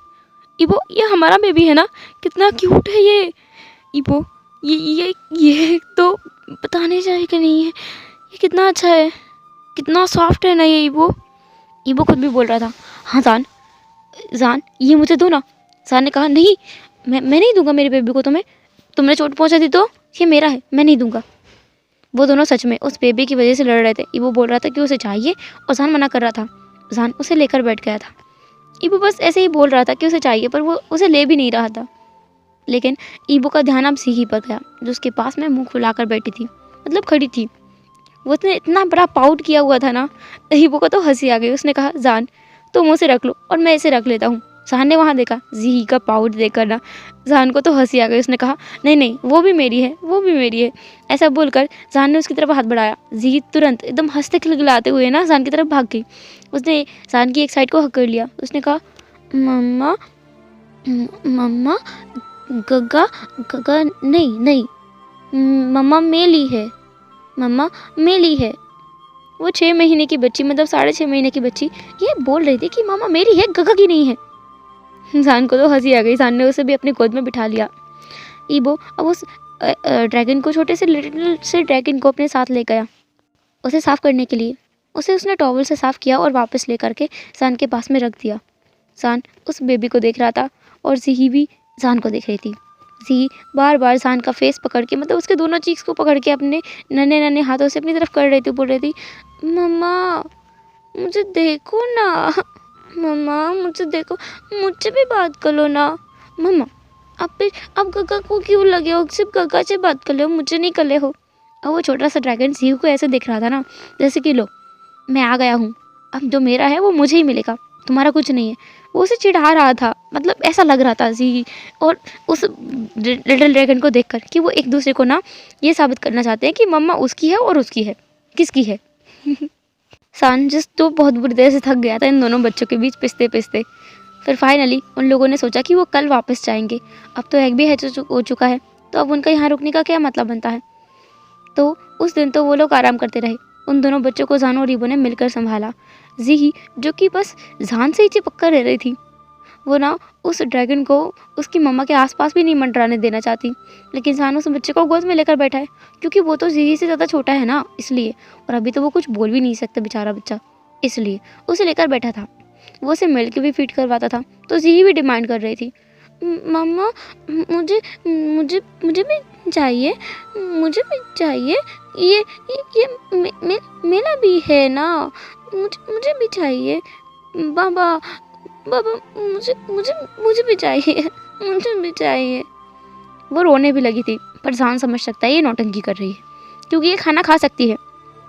इबो ये हमारा बेबी है ना, कितना क्यूट है ये। इबो ये तो बताने चाहिए कि नहीं है, ये कितना अच्छा है, कितना सॉफ्ट है ना ये इबो। इबो खुद भी बोल रहा था, हाँ जान ये मुझे दो ना। जान ने कहा, नहीं मैं नहीं दूंगा मेरे बेबी को तुम्हें, तुमने चोट पहुंचा दी तो ये मेरा है, मैं नहीं दूंगा। वो दोनों सच में उस बेबी की वजह से लड़ रहे थे। इबो बोल रहा था कि उसे चाहिए और जान मना कर रहा था। जान उसे लेकर बैठ गया था। इबो बस ऐसे ही बोल रहा था कि उसे चाहिए, पर वो उसे ले भी नहीं रहा था। लेकिन इबो का ध्यान अब सीही पर गया, जो उसके पास में मुंह फुलाकर बैठी थी, मतलब खड़ी थी। वो उसने इतना बड़ा पाउट किया हुआ था ना, इबो को तो हंसी आ गई। उसने कहा, जान तुम उसे रख लो और मैं इसे रख लेता हूँ। जान ने वहाँ देखा जी का पाउट देखकर ना जान को तो हंसी आ गई। उसने कहा, नहीं वो भी मेरी है। ऐसा बोलकर जान ने उसकी तरफ हाथ बढ़ाया। जी तुरंत एकदम हंसते खिलखिलाते हुए ना जान की तरफ भाग गई। उसने जान की एक साइड को हक कर लिया। उसने कहा, मम्मा गगा नहीं मम्मा मेली है। वो 6 महीने की बच्ची, मतलब 6.5 महीने की बच्ची ये बोल रही थी कि मामा मेरी है, गगा की नहीं है। जान को तो हंसी आ गई। जान ने उसे भी अपनी गोद में बिठा लिया। इबो अब उस ड्रैगन को, छोटे से लिटिल से ड्रैगन को अपने साथ ले गया उसे साफ़ करने के लिए। उसने टॉवल से साफ़ किया और वापस ले करके जान के पास में रख दिया। जान उस बेबी को देख रहा था और जी भी जान को देख रही थी। जी बार बार जान का फेस पकड़ के, मतलब उसके दोनों चीक्स को पकड़ के अपने नन्हे हाथों से अपनी तरफ कर रही थी। बोल रही थी, मम्मा मुझे देखो ना, मम्मा मुझे देखो, मुझसे भी बात कर लो ना। मम्मा अब गगा को क्यों लगे हो, सिर्फ गगा से बात कर ले हो, मुझे नहीं कर ले हो। और वो छोटा सा ड्रैगन जी को ऐसे दिख रहा था ना, जैसे कि लो मैं आ गया हूँ, अब जो मेरा है वो मुझे ही मिलेगा, तुम्हारा कुछ नहीं है। वो उसे चिढ़ा रहा था, मतलब ऐसा लग रहा था जी और उस लिटिल ड्रैगन को देखकर कि वो एक दूसरे को ना ये साबित करना चाहते हैं कि मम्मा उसकी है और उसकी है, किसकी है। सांजिस तो बहुत बुरी तरह से थक गया था इन दोनों बच्चों के बीच पिसते पिसते। फिर फाइनली उन लोगों ने सोचा कि वो कल वापस जाएंगे। अब तो एग भी हैच हो चुका है, तो अब उनका यहाँ रुकने का क्या मतलब बनता है। तो उस दिन तो वो लोग आराम करते रहे। उन दोनों बच्चों को जान और इबो ने मिलकर संभाला। जी जो कि बस जान से ही चिपक कर रह रही थी, वो ना उस ड्रैगन को उसकी मम्मा के आसपास भी नहीं मंडराने देना चाहती। लेकिन जान उस बच्चे को गोद में लेकर बैठा है, क्योंकि वो तो जी से ज़्यादा छोटा है ना, इसलिए। और अभी तो वो कुछ बोल भी नहीं सकता बेचारा बच्चा, इसलिए उसे लेकर बैठा था। वो उसे मिल्क भी फीड करवाता था। तो जी भी डिमांड कर रही थी, मम्मा मुझे मुझे मुझे भी चाहिए, ये मेरा भी है ना, मुझे भी चाहिए बाबा मुझे भी चाहिए। वो रोने भी लगी थी, पर जान समझ सकता है ये नौटंकी कर रही है, क्योंकि ये खाना खा सकती है,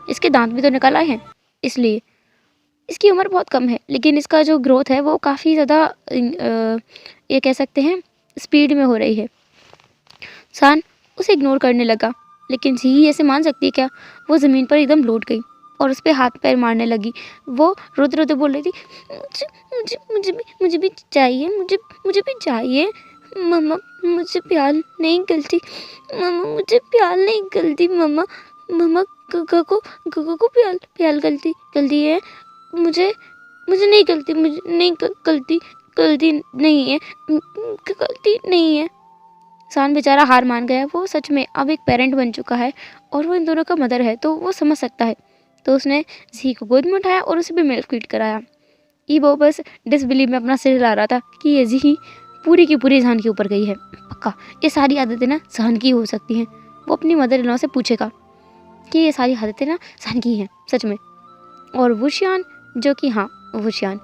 इसके दांत भी तो निकल आए हैं, इसलिए। इसकी उम्र बहुत कम है, लेकिन इसका जो ग्रोथ है वो काफ़ी ज़्यादा ये कह सकते हैं स्पीड में हो रही है। जान उसे इग्नोर करने लगा, लेकिन जी ऐसे मान सकती है क्या। वो ज़मीन पर एकदम लौट गई और उस पर हाथ पैर मारने लगी। वो रोते रोते बोल रही थी, मुझे भी चाहिए मम्मा, मुझे प्यार नहीं गलती मम्मा गगा को प्यार गलती है, मुझे नहीं गलती, गलती नहीं है। सान बेचारा हार मान गया। वो सच में अब एक पेरेंट बन चुका है और वो इन दोनों का मदर है, तो वो समझ सकता है। तो उसने जी को गोद में उठाया और उसे भी मिल्क फीड कराया। वो बस डिसबिलीव में अपना सिर हिला रहा था कि ये जी पूरी की पूरी जान के ऊपर गई है, पक्का ये सारी आदतें ना जान की हो सकती हैं। वो अपनी मदर इन लॉ से पूछेगा कि ये सारी आदतें ना जान की हैं सच में। और वुशियान, जो कि हाँ वुशियान,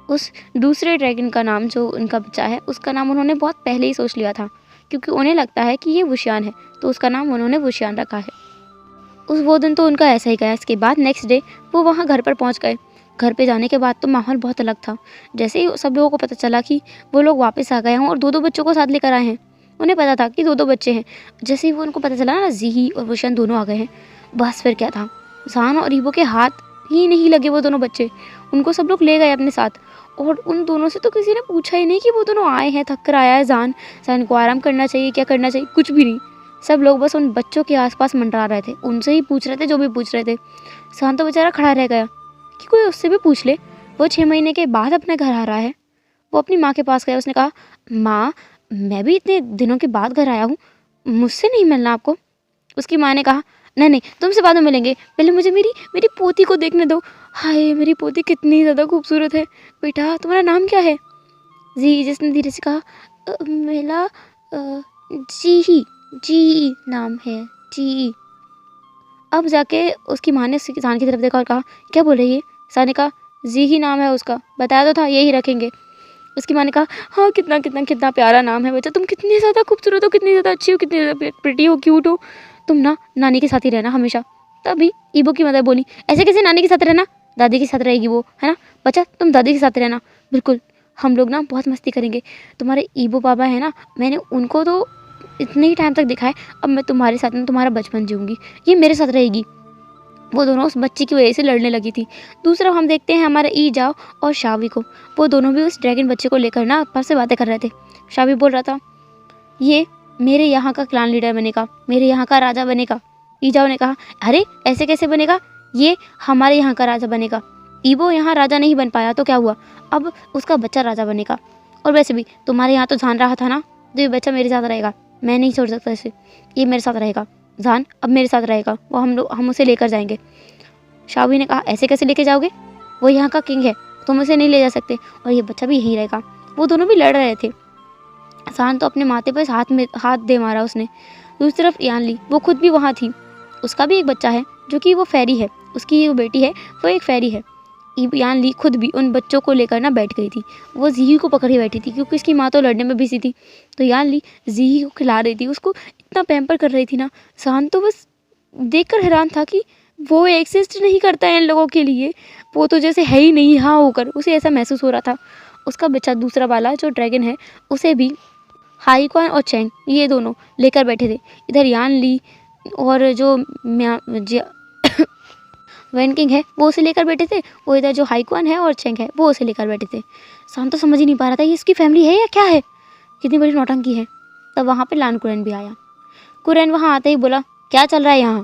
उस दूसरे ड्रैगन का नाम जो उनका बच्चा है उसका नाम उन्होंने बहुत पहले ही सोच लिया था, क्योंकि उन्हें लगता है कि ये वुशियान है, तो उसका नाम उन्होंने वुशियान रखा है। वो दिन तो उनका ऐसा ही गया। इसके बाद नेक्स्ट डे वो वहाँ घर पर पहुँच गए। घर पे जाने के बाद तो माहौल बहुत अलग था। जैसे ही सब लोगों को पता चला कि वो लोग वापस आ गए हैं और 2-2 बच्चों को साथ लेकर आए हैं, उन्हें पता था कि 2-2 बच्चे हैं। जैसे ही वो उनको पता चला ना ज़ीही और वुशन दोनों आ गए हैं, बस फिर क्या था, ज़ान और ईबो के हाथ ही नहीं लगे वो दोनों बच्चे। उनको सब लोग ले गए अपने साथ और उन दोनों से तो किसी ने पूछा ही नहीं कि वो दोनों आए हैं, थक कर आया है ज़ान को आराम करना चाहिए, क्या करना चाहिए, कुछ भी नहीं। सब लोग बस उन बच्चों के आसपास मंडरा रहे थे, उनसे ही पूछ रहे थे जो भी पूछ रहे थे। ज़ान तो बेचारा खड़ा रह गया कि कोई उससे भी पूछ ले। वो 6 महीने के बाद अपने घर आ रहा है। वो अपनी माँ के पास गया, उसने कहा, माँ मैं भी इतने दिनों के बाद घर आया हूँ, मुझसे नहीं मिलना आपको? उसकी माँ ने कहा, नहीं नहीं तुमसे बाद में मिलेंगे, पहले मुझे मेरी मेरी पोती को देखने दो। हाय मेरी पोती कितनी ज़्यादा खूबसूरत है। बेटा तुम्हारा नाम क्या है? जी, जिसने धीरे से कहा, मेरा जी जी नाम है जी। अब जाके उसकी माँ ने ज़ान की तरफ देखा और कहा, क्या बोल रही है? ज़ान ने कहा, जी ही नाम है उसका, बताया तो था यही रखेंगे। उसकी माँ ने कहा, हाँ कितना कितना कितना प्यारा नाम है बच्चा, तुम कितनी ज़्यादा खूबसूरत हो, कितनी ज़्यादा अच्छी हो, कितनी ज़्यादा प्रिटी हो, क्यूट हो, तुम ना नानी के साथ ही रहना हमेशा। तभी ईबो की मदर बोली, ऐसे कैसे नानी के साथ रहना, दादी के साथ रहेगी वो, है ना बच्चा, तुम दादी के साथ रहना। बिल्कुल, हम लोग ना बहुत मस्ती करेंगे। तुम्हारे ईबो पापा है ना, मैंने उनको तो इतने ही टाइम तक दिखाए, अब मैं तुम्हारे साथ में तुम्हारा बचपन जीऊँगी, ये मेरे साथ रहेगी। वो दोनों उस बच्ची की वजह से लड़ने लगी थी। दूसरा हम देखते हैं हमारे ई जाओ और शावी को, वो दोनों भी उस ड्रैगन बच्चे को लेकर ना आपस से बातें कर रहे थे। शावी बोल रहा था, ये मेरे यहाँ का क्लान लीडर बनेगा, मेरे यहाँ का राजा बनेगा। ई जाओ ने कहा, अरे ऐसे कैसे बनेगा, ये हमारे यहाँ का राजा बनेगा। ईबो यहाँ राजा नहीं बन पाया तो क्या हुआ, अब उसका बच्चा राजा बनेगा। और वैसे भी तुम्हारे यहाँ तो ज़ान रहा था ना, तो ये बच्चा मेरे साथ रहेगा, मैं नहीं छोड़ सकता इसे, ये मेरे साथ रहेगा। ज़ान अब मेरे साथ रहेगा, वो हम उसे लेकर जाएंगे। शावी ने कहा, ऐसे कैसे लेके जाओगे, वो यहाँ का किंग है, तुम उसे नहीं ले जा सकते, और ये बच्चा भी यहीं रहेगा। वो दोनों भी लड़ रहे थे। ज़ान तो अपने माथे पर हाथ दे मारा उसने। दूसरी तरफ यानली, वो खुद भी वहाँ थी, उसका भी एक बच्चा है जो कि वो फेरी है, उसकी वो बेटी है, वो एक फेरी है। यानली खुद भी उन बच्चों को लेकर ना बैठ गई थी, वो ज़ीही को पकड़ी बैठी थी क्योंकि उसकी माँ तो लड़ने में बिजी थी। तो यानली ज़ीही को खिला रही थी, उसको इतना पैम्पर कर रही थी ना। ज़ान तो बस देखकर हैरान था कि वो एक्सिस्ट नहीं करता है इन लोगों के लिए, वो तो जैसे है ही नहीं, हाँ होकर उसे ऐसा महसूस हो रहा था। उसका बच्चा दूसरा वाला जो ड्रैगन है, उसे भी हाईक्वान और चैंग ये दोनों लेकर बैठे थे। इधर यानली और जो वैन किंग है वो उसे लेकर बैठे थे, वो इधर जो हाईक्वान है और चैंग है वो उसे लेकर बैठे थे। सान तो समझ ही नहीं पा रहा था ये इसकी फैमिली है या क्या है, कितनी बड़ी नौटंकी है। तब वहाँ पे लान कुरैन भी आया। कुरैन वहाँ आते ही बोला, क्या चल रहा है यहाँ।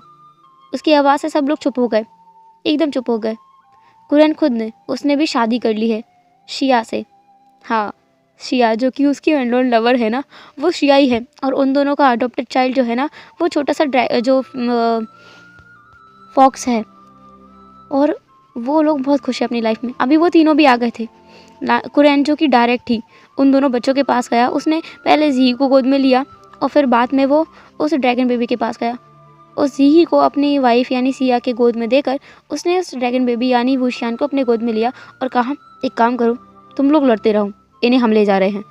उसकी आवाज़ से सब लोग चुप हो गए, एकदम चुप हो गए। कुरैन खुद ने, उसने भी शादी कर ली है शिया से। हाँ, शिया जो कि उसकी अननोन लवर है ना, वो शिया ही है। और उन दोनों का अडॉप्टेड चाइल्ड जो है ना, वो छोटा सा जो फॉक्स है। और वो लोग बहुत खुश हैं अपनी लाइफ में। अभी वो तीनों भी आ गए थे। कुरैन जो कि डायरेक्ट ही उन दोनों बच्चों के पास गया। उसने पहले ज़ी को गोद में लिया और फिर बाद में वो उस ड्रैगन बेबी के पास गया। उस ज़ी को अपनी वाइफ यानी सिया के गोद में देकर उसने उस ड्रैगन बेबी यानी वुशियान को अपने गोद में लिया और कहा, एक काम करो, तुम लोग लड़ते रहो, इन्हें हम ले जा रहे हैं।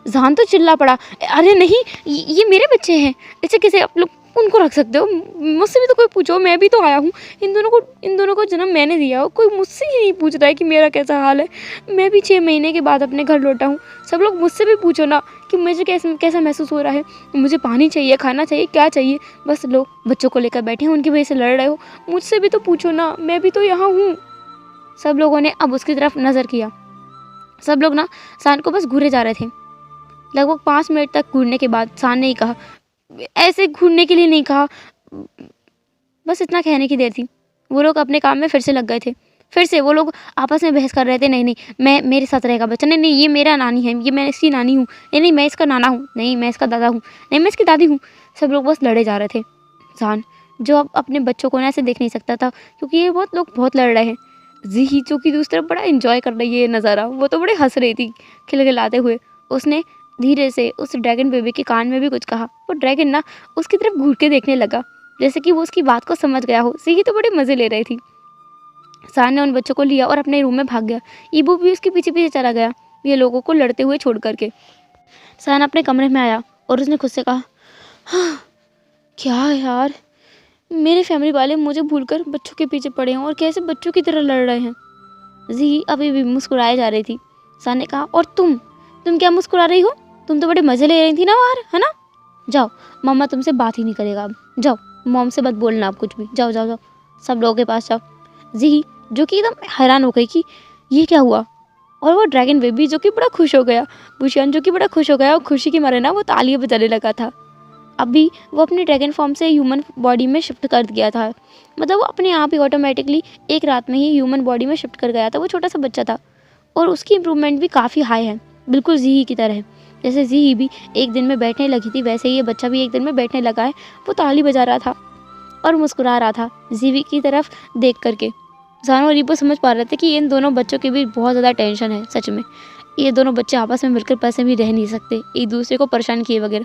ज़ान तो चिल्ला पड़ा, अरे नहीं, ये मेरे बच्चे हैं, ऐसे कैसे आप लोग उनको रख सकते हो, मुझसे भी तो कोई पूछो, मैं भी तो आया हूँ, इन दोनों को जन्म मैंने दिया हो, कोई मुझसे ही नहीं पूछ रहा है कि मेरा कैसा हाल है। मैं भी 6 महीने के बाद अपने घर लौटा हूँ, सब लोग मुझसे भी पूछो ना कि मुझे कैसा महसूस हो रहा है, मुझे पानी चाहिए, खाना चाहिए, क्या चाहिए। बस लोग बच्चों को लेकर बैठे हैं, उनकी वजह से लड़ रहे हो, मुझसे भी तो पूछो ना, मैं भी तो यहाँ हूँ। सब लोगों ने अब उसकी तरफ नज़र किया। सब लोग ना सान को बस घूरे जा रहे थे। लगभग 5 मिनट तक घूरने के बाद सान ने ही कहा, ऐसे घूरने के लिए नहीं कहा, बस इतना कहने की देर थी। वो लोग अपने काम में फिर से लग गए थे। फिर से वो लोग आपस में बहस कर रहे थे, नहीं नहीं मैं मेरे साथ रहेगा बच्चा, नहीं नहीं ये मेरा नानी है, ये मैं इसकी नानी हूँ, नहीं नहीं मैं इसका नाना हूँ, नहीं मैं इसका दादा हूँ, नहीं मैं इसकी दादी हूँ। सब लोग बस लड़े जा रहे थे। सान जो अब अपने बच्चों को ना ऐसे देख नहीं सकता था क्योंकि ये लोग बहुत लड़ रहे हैं। जी जो कि दूसरी तरफ बड़ा इंजॉय कर रही है ये नज़ारा, वो तो बड़े हंस रही थी खिलखिलाते हुए। उसने धीरे से उस ड्रैगन बेबी के कान में भी कुछ कहा। वो ड्रैगन ना उसकी तरफ घूर के देखने लगा जैसे कि वो उसकी बात को समझ गया हो। ज़ी तो बड़े मज़े ले रही थी। सान ने उन बच्चों को लिया और अपने रूम में भाग गया। ईबू भी उसके पीछे पीछे चला गया, ये लोगों को लड़ते हुए छोड़ करके। सान अपने कमरे में आया और उसने खुद से कहा, हाँ क्या यार, मेरे फैमिली वाले मुझे भूलकर बच्चों के पीछे पड़े हैं और कैसे बच्चों की तरह लड़ रहे हैं। जी अभी भी मुस्कुराए जा रही थी। सान ने कहा, और तुम क्या मुस्कुरा रही हो? तुम तो बड़े मज़े ले रही थी ना बाहर, है ना? जाओ, मम्मा तुमसे बात ही नहीं करेगा अब। जाओ, मॉम से मत बोलना आप कुछ भी। जाओ जाओ जाओ, सब लोगों के पास जाओ। जी जो कि एकदम हैरान हो गई कि ये क्या हुआ, और वो ड्रैगन बेबी जो कि बड़ा खुश हो गया, बुशियान जो कि बड़ा खुश हो गया और खुशी के मारे ना वो तालियां बजाने लगा था। अभी वो अपने ड्रैगन फॉर्म से ह्यूमन बॉडी में शिफ्ट कर दिया था, मतलब वो अपने आप ही ऑटोमेटिकली एक रात में ही ह्यूमन बॉडी में शिफ्ट कर गया था। वो छोटा सा बच्चा था और उसकी इम्प्रूवमेंट भी काफ़ी हाई है, बिल्कुल जी की तरह। जैसे जी भी एक दिन में बैठने लगी थी वैसे ही ये बच्चा भी एक दिन में बैठने लगा है। वो ताली बजा रहा था और मुस्कुरा रहा था जीवी की तरफ देख करके। जान और रीपो समझ पा रहे थे कि इन दोनों बच्चों के बीच बहुत ज़्यादा टेंशन है। सच में ये दोनों बच्चे आपस में मिलकर पैसे भी रह नहीं सकते एक दूसरे को परेशान किए बगैर।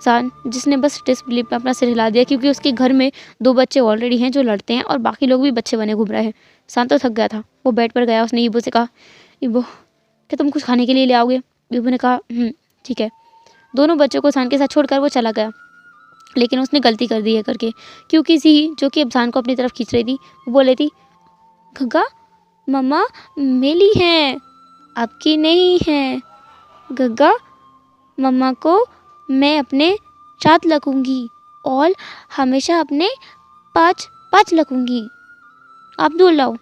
सान जिसने बस डिसबिलीफ में अपना सिर हिला दिया, क्योंकि उसके घर में 2 बच्चे ऑलरेडी हैं जो लड़ते हैं और बाकी लोग भी बच्चे बने घूम रहे हैं। सान तो थक गया था, वो बेड पर गया। उसने ईबो से कहा, ईबो क्या तुम कुछ खाने के लिए ले आओगे? ईबो ने कहा ठीक है। दोनों बच्चों को सान के साथ छोड़कर वो चला गया, लेकिन उसने गलती कर दी है करके, क्योंकि जी जो कि अब सान को अपनी तरफ खींच रही थी वो बोले थी, गग्गा मम्मा मेरी हैं, आपकी नहीं है। गग्गा मम्मा को मैं अपने 7 लगूंगी और हमेशा अपने 5 लगूंगी, आप दूर लाओ।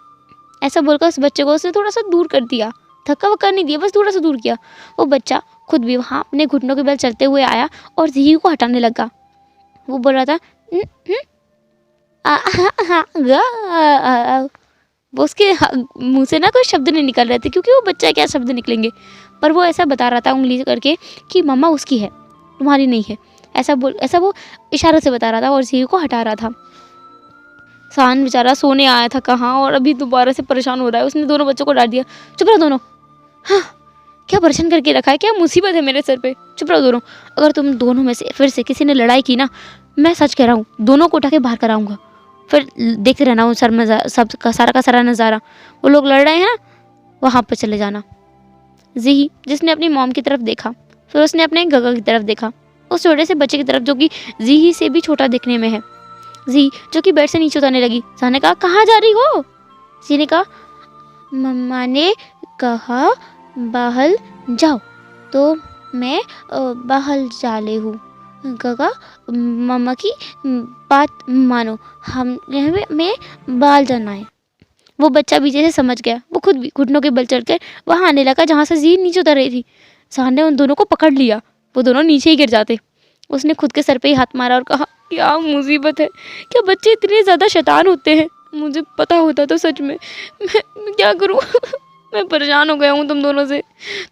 ऐसा बोलकर उस बच्चे को उसने थोड़ा सा दूर कर दिया, धक्का वक्का नहीं दिया, बस थोड़ा सा दूर किया। वो बच्चा खुद भी वहाँ अपने घुटनों के बल चलते हुए आया और जी को हटाने लगा। वो बोल रहा था वो उसके मुंह से ना कोई शब्द नहीं निकल रहे थे, क्योंकि वो बच्चा क्या शब्द निकलेंगे, पर वो ऐसा बता रहा था उंगली करके कि मम्मा उसकी है, तुम्हारी नहीं है। ऐसा वो इशारों से बता रहा था और जी को हटा रहा था। सान बेचारा सोने आया था कहाँ, और अभी दोबारा से परेशान हो रहा है। उसने दोनों बच्चों को डांट दिया, चुप रहो दोनों। हाँ क्या परेशान करके रखा है, क्या मुसीबत है मेरे सर पे, चुप रहो दोनों। अगर तुम दोनों में से फिर से किसी ने लड़ाई की ना, मैं सच कह रहा हूँ दोनों को उठा के बाहर कराऊंगा। फिर देखते रहना वो सब का सारा नज़ारा, वो लोग लड़ रहे हैं ना, वहाँ पर चले जाना। जी जिसने अपनी मॉम की तरफ देखा, फिर उसने अपने गगा की तरफ देखा, उस छोटे से बच्चे की तरफ जो कि जी से भी छोटा दिखने में है। जी जो कि बेड से नीचे उतरने लगी। सान ने कहा, कहाँ जा रही हो? जी ने कहा, मम्मा ने कहा बाहर जाओ तो मैं बाहर जा रही हूँ। गगा मम्मा की बात मानो, हम में बाल जाना है। वो बच्चा भी जैसे समझ गया, वो खुद भी घुटनों के बल चढ़कर वहाँ आने लगा जहाँ से जी नीचे उतर रही थी। सान ने उन दोनों को पकड़ लिया, वो दोनों नीचे ही गिर जाते। उसने खुद के सर पे ही हाथ मारा और कहा, क्या मुसीबत है, क्या बच्चे इतने ज़्यादा शैतान होते हैं। मुझे पता होता तो सच में मैं क्या करूँ मैं परेशान हो गया हूँ तुम दोनों से।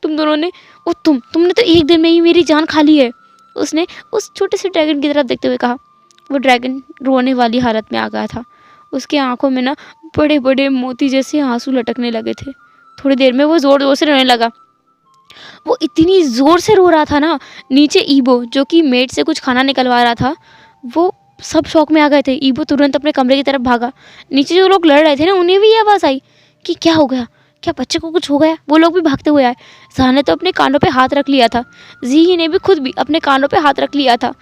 तुम दोनों ने और तुमने तो एक दिन में ही मेरी जान खा ली है। उसने उस छोटे से ड्रैगन की तरफ देखते हुए कहा। वो ड्रैगन रोने वाली हालत में आ गया था, उसकी आंखों में ना बड़े बड़े मोती जैसे आंसू लटकने लगे थे। थोड़ी देर में वो ज़ोर ज़ोर से रोने लगा। वो इतनी ज़ोर से रो रहा था ना, नीचे ईबो जो कि मेड से कुछ खाना निकलवा रहा था, वो सब शौक में आ गए थे। ईबो तुरंत अपने कमरे की तरफ भागा। नीचे जो लोग लड़ रहे थे ना, उन्हें भी ये आवाज़ आई कि क्या हो गया, क्या बच्चे को कुछ हो गया। वो लोग भी भागते हुए आए। सान ने तो अपने कानों पे हाथ रख लिया था, जी ने भी खुद भी अपने कानों पे हाथ रख लिया था।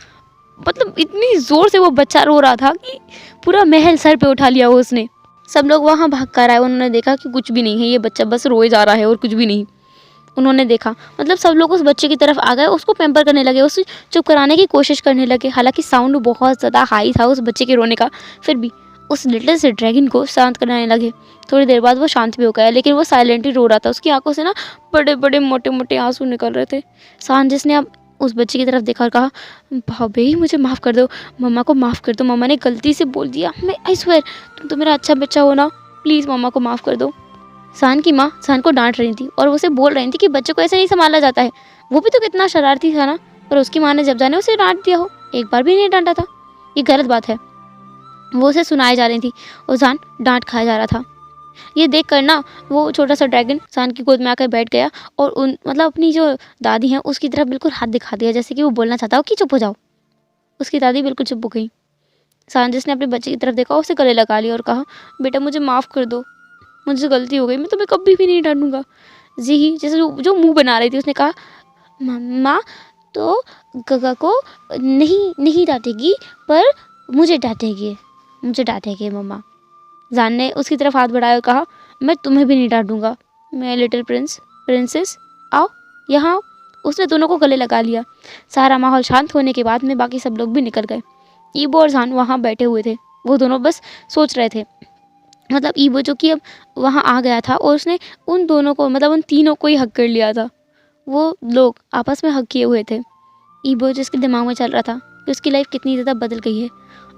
मतलब इतनी ज़ोर से वो बच्चा रो रहा था कि पूरा महल सर पे उठा लिया वो उसने। सब लोग वहाँ भाग कर आए, उन्होंने देखा कि कुछ भी नहीं है, ये बच्चा बस रोए जा रहा है और कुछ भी नहीं। उन्होंने देखा, मतलब सब लोग उस बच्चे की तरफ आ गए, उसको पैम्पर करने लगे, उसे चुप कराने की कोशिश करने लगे। हालांकि साउंड बहुत ज़्यादा हाई था उस बच्चे के रोने का, फिर भी उस लिटिल से ड्रैगन को शांत कराने लगे। थोड़ी देर बाद वो शांत भी हो गया, लेकिन वो साइलेंटली रो रहा था। उसकी आंखों से ना बड़े बड़े मोटे मोटे आंसू निकल रहे थे। सान जिसने अब उस बच्चे की तरफ देखा और कहा, भाभी मुझे माफ़ कर दो, मम्मा को माफ़ कर दो, मम्मा ने गलती से बोल दिया, मैं आई स्वेयर तुम तो मेरा अच्छा बच्चा हो ना, प्लीज़ मम्मा को माफ़ कर दो। सान की माँ सान को डांट रही थी और उसे बोल रही थी कि बच्चे को ऐसे नहीं संभाला जाता है, वो भी तो कितना शरारती था ना। पर उसकी माँ ने जब जाने उसे डांट दिया हो, एक बार भी नहीं डांटा था, ये गलत बात है। वो उसे सुनाई जा रही थी और सान डांट खाया जा रहा था। ये देख कर ना वो छोटा सा ड्रैगन सान की गोद में आकर बैठ गया और मतलब अपनी जो दादी हैं उसकी तरफ बिल्कुल हाथ दिखा दिया, जैसे कि वो बोलना चाहता हो कि चुप हो जाओ। उसकी दादी बिल्कुल चुप हो गई। सान जिसने अपने बच्चे की तरफ देखा उसे गले लगा लिया और कहा, बेटा मुझे माफ़ कर दो, मुझसे गलती हो गई, मैं तुम्हें कभी भी नहीं डांटूंगा। जी जैसे जो मुंह बना रही थी उसने कहा, मम्मा तो गगा को नहीं डांटेगी, पर मुझे डांटेगी मम्मा। जान ने उसकी तरफ हाथ बढ़ाया और कहा, मैं तुम्हें भी नहीं डांटूंगा। मैं लिटिल प्रिंसेस आओ यहाँ आओ। उसने दोनों को गले लगा लिया। सारा माहौल शांत होने के बाद में बाकी सब लोग भी निकल गए। ईबो और जान वहाँ बैठे हुए थे। वो दोनों बस सोच रहे थे, मतलब ईबो जो कि अब वहाँ आ गया था और उसने उन दोनों को, मतलब उन तीनों को ही हक कर लिया था। वो लोग आपस में हक किए हुए थे। ईबो जिसके दिमाग में चल रहा था कि उसकी लाइफ कितनी ज़्यादा बदल गई है।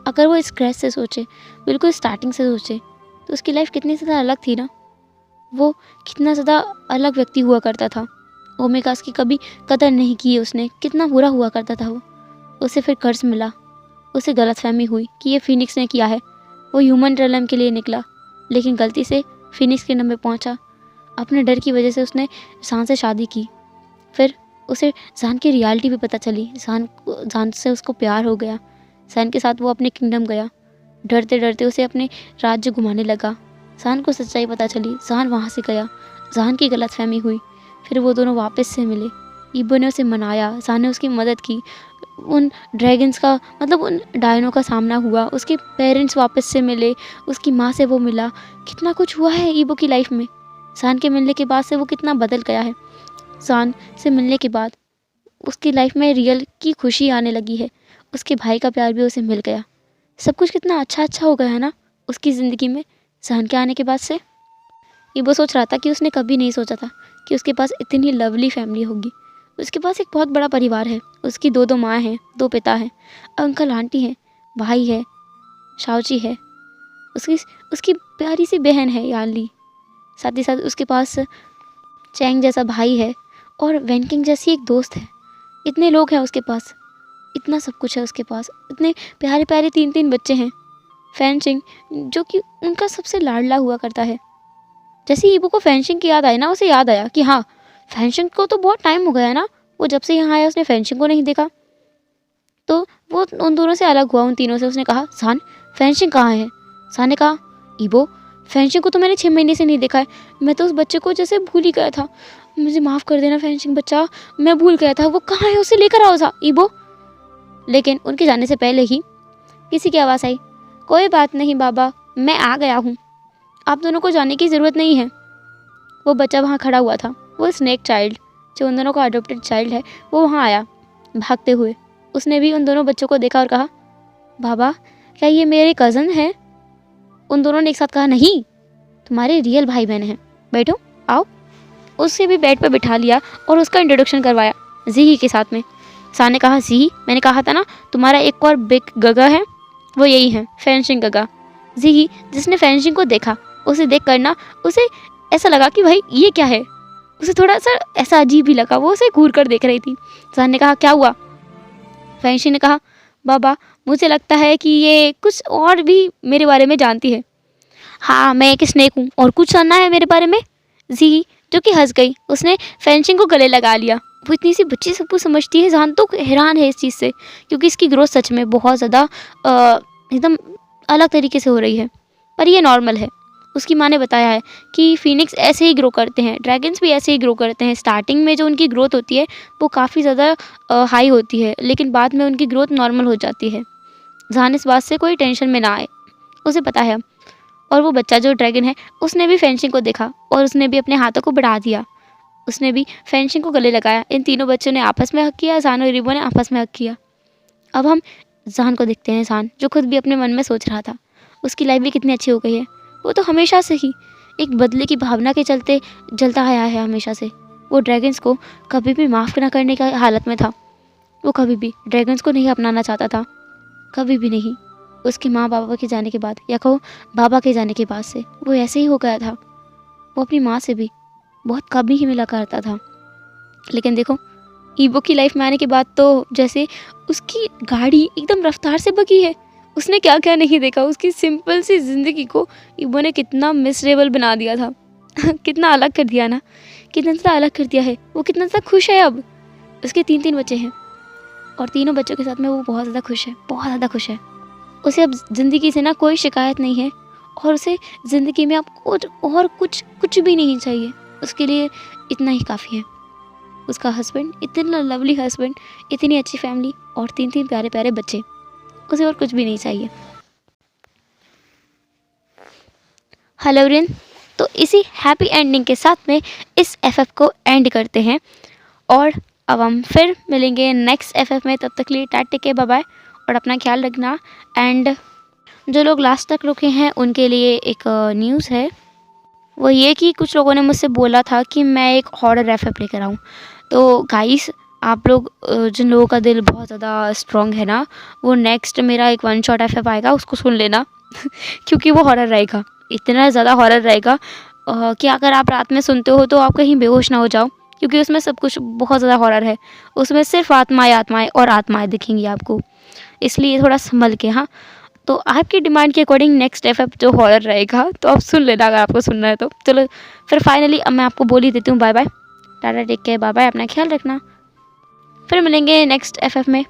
अगर वो स्क्रैच से सोचे, बिल्कुल स्टार्टिंग से सोचे, तो उसकी लाइफ कितनी ज़्यादा अलग थी ना। वो कितना ज़्यादा अलग व्यक्ति हुआ करता था। ओमेगास की कभी कदर नहीं की उसने, कितना बुरा हुआ करता था वो। उसे फिर कर्ज मिला, उसे गलतफहमी हुई कि ये फिनिक्स ने किया है। वो ह्यूमन रेलम के लिए निकला, लेकिन गलती से फिनिक्स के नाम में पहुंचा। अपने डर की वजह से उसने जान से शादी की। फिर उसे जान की रियलिटी भी पता चली। जान से उसको प्यार हो गया। जान के साथ वो अपने किंगडम गया। डरते डरते उसे अपने राज्य घुमाने लगा। जान को सच्चाई पता चली। जान वहाँ से गया। जान की गलतफहमी हुई। फिर वो दोनों वापस से मिले। ईबो ने उसे मनाया, जान ने उसकी मदद की। उन ड्रैगन्स का, मतलब उन डायनों का सामना हुआ। उसके पेरेंट्स वापस से मिले, उसकी माँ से वो मिला। कितना कुछ हुआ है ईबो की लाइफ में। जान के मिलने के बाद से वो कितना बदल गया है। जान से मिलने के बाद उसकी लाइफ में रियल की खुशी आने लगी है। उसके भाई का प्यार भी उसे मिल गया। सब कुछ कितना अच्छा हो गया है ना उसकी ज़िंदगी में जान के आने के बाद से। ईबो सोच रहा था कि उसने कभी नहीं सोचा था कि उसके पास इतनी लवली फैमिली होगी। उसके पास एक बहुत बड़ा परिवार है। उसकी दो माँ हैं, 2 पिता हैं, अंकल आंटी हैं, भाई है, शाओची है, उसकी प्यारी सी बहन है यानली। साथ ही साथ उसके पास चैंग जैसा भाई है और वैनकिंग जैसी एक दोस्त है। इतने लोग हैं उसके पास, इतना सब कुछ है उसके पास। इतने प्यारे प्यारे 3 बच्चे हैं। फैंशिंग जो कि उनका सबसे लाडला हुआ करता है। जैसे ईबो को फैंशिंग की याद आई ना, उसे याद आया कि हाँ, फैंशिंग को तो बहुत टाइम हो गया है ना। वो जब से यहाँ आया उसने फैंशिंग को नहीं देखा। तो वो उन दोनों से अलग हुआ, उन तीनों से। उसने कहा, जान फैंशिंग कहाँ है? जान ने कहा, ईबो फैंशिंग को तो मैंने 6 महीने से नहीं देखा है। मैं तो उस बच्चे को जैसे भूल ही गया था। मुझे माफ़ कर देना फैंशिंग बच्चा, मैं भूल गया था। वो कहाँ है? उसे लेकर आओ था ईबो। लेकिन उनके जाने से पहले ही किसी की आवाज़ आई, कोई बात नहीं बाबा, मैं आ गया हूँ, आप दोनों को जाने की ज़रूरत नहीं है। वो बच्चा वहाँ खड़ा हुआ था, वो स्नेक चाइल्ड, जो उन दोनों का अडॉप्टेड चाइल्ड है, वो वहाँ आया भागते हुए। उसने भी उन दोनों बच्चों को देखा और कहा, बाबा क्या ये मेरे कज़न हैं? उन दोनों ने एक साथ कहा, नहीं, तुम्हारे रियल भाई बहन हैं, बैठो आओ। उससे भी बेड पर बिठा लिया और उसका इंट्रोडक्शन करवाया जीही के साथ में। सान ने कहा, जीही मैंने कहा था ना तुम्हारा एक और बिग गगा है, वो यही है फैंशिंग गगा। जीही जिसने फैंशिंग को देखा, उसे देख कर ना उसे ऐसा लगा कि भाई ये क्या है। उसे थोड़ा सा ऐसा अजीब ही लगा, वो उसे घूर कर देख रही थी। सान ने कहा, क्या हुआ? फैंशिंग ने कहा, बाबा मुझे लगता है कि ये कुछ और भी मेरे बारे में जानती है। हाँ, मैं एक स्नेक हूँ और कुछ जानना है मेरे बारे में? जी जो कि हंस गई। उसने फैंशिंग को गले लगा लिया। वो इतनी सी बच्ची सब कुछ समझती है। जान तो हैरान है इस चीज़ से, क्योंकि इसकी ग्रोथ सच में बहुत ज़्यादा एकदम अलग तरीके से हो रही है। पर ये नॉर्मल है। उसकी माँ ने बताया है कि फिनिक्स ऐसे ही ग्रो करते हैं, ड्रैगन्स भी ऐसे ही ग्रो करते हैं। स्टार्टिंग में जो उनकी ग्रोथ होती है वो काफ़ी ज़्यादा हाई होती है, लेकिन बाद में उनकी ग्रोथ नॉर्मल हो जाती है। जान इस बात से कोई टेंशन में ना आए, उसे पता है। और वो बच्चा जो ड्रैगन है, उसने भी फैंशिंग को देखा और उसने भी अपने हाथों को बढ़ा दिया। उसने भी फैंशिंग को गले लगाया। इन तीनों बच्चों ने आपस में हक किया, जान और ईबो ने आपस में हक किया। अब हम जान को देखते हैं। जान जो खुद भी अपने मन में सोच रहा था, उसकी लाइफ भी कितनी अच्छी हो गई है। वो तो हमेशा से ही एक बदले की भावना के चलते जलता आया है हमेशा से। वो ड्रैगन्स को कभी भी माफ़ न करने की हालत में था। वो कभी भी ड्रैगन्स को नहीं अपनाना चाहता था, कभी भी नहीं। उसके माँ बाबा के जाने के बाद, या कहो बाबा के जाने के बाद से, वो ऐसे ही हो गया था। वो अपनी माँ से भी बहुत कम ही मिला करता था। लेकिन देखो, ईबो की लाइफ में आने के बाद तो जैसे उसकी गाड़ी एकदम रफ्तार से भगी है। उसने क्या क्या नहीं देखा। उसकी सिंपल सी ज़िंदगी को ईबो ने कितना मिसरेबल बना दिया था कितना अलग कर दिया ना, कितना ज़्यादा अलग कर दिया है। वो कितना ज़्यादा खुश है अब। उसके 3 बच्चे हैं और तीनों बच्चों के साथ में वो बहुत ज़्यादा खुश है, बहुत ज़्यादा खुश है। उसे अब ज़िंदगी से ना कोई शिकायत नहीं है और उसे ज़िंदगी में अब कुछ भी नहीं चाहिए। उसके लिए इतना ही काफ़ी है। उसका हस्बैंड, इतना लवली हस्बैंड, इतनी अच्छी फैमिली और 3 प्यारे प्यारे बच्चे। उसे और कुछ भी नहीं चाहिए। हेलो एवरीवन, तो इसी हैप्पी एंडिंग के साथ में इस FF को एंड करते हैं और अब हम फिर मिलेंगे नेक्स्ट FF में। तब तक के लिए टाटा के बाय बाय और अपना ख्याल रखना। एंड जो लोग लास्ट तक रुके हैं उनके लिए एक न्यूज़ है, वो ये कि कुछ लोगों ने मुझसे बोला था कि मैं एक हॉरर FF लेकर आऊँ। तो गाइस आप लोग जिन लोगों का दिल बहुत ज़्यादा स्ट्रॉन्ग है ना, वो नेक्स्ट मेरा एक 1 शॉट FF आएगा, उसको सुन लेना क्योंकि वो हॉरर रहेगा, इतना ज़्यादा हॉरर रहेगा कि अगर आप रात में सुनते हो तो आप कहीं बेहोश ना हो जाओ, क्योंकि उसमें सब कुछ बहुत ज़्यादा हॉरर है। उसमें सिर्फ आत्माएं और आत्माएं दिखेंगी आपको, इसलिए थोड़ा संभल के। हाँ, तो आपकी डिमांड के अकॉर्डिंग नेक्स्ट FF जो हॉरर रहेगा तो आप सुन लेना अगर आपको सुनना है तो। चलो फिर फाइनली अब मैं आपको बोल ही देती हूँ bye bye, tata take care, bye bye, अपना ख्याल रखना। फिर मिलेंगे नेक्स्ट FF में।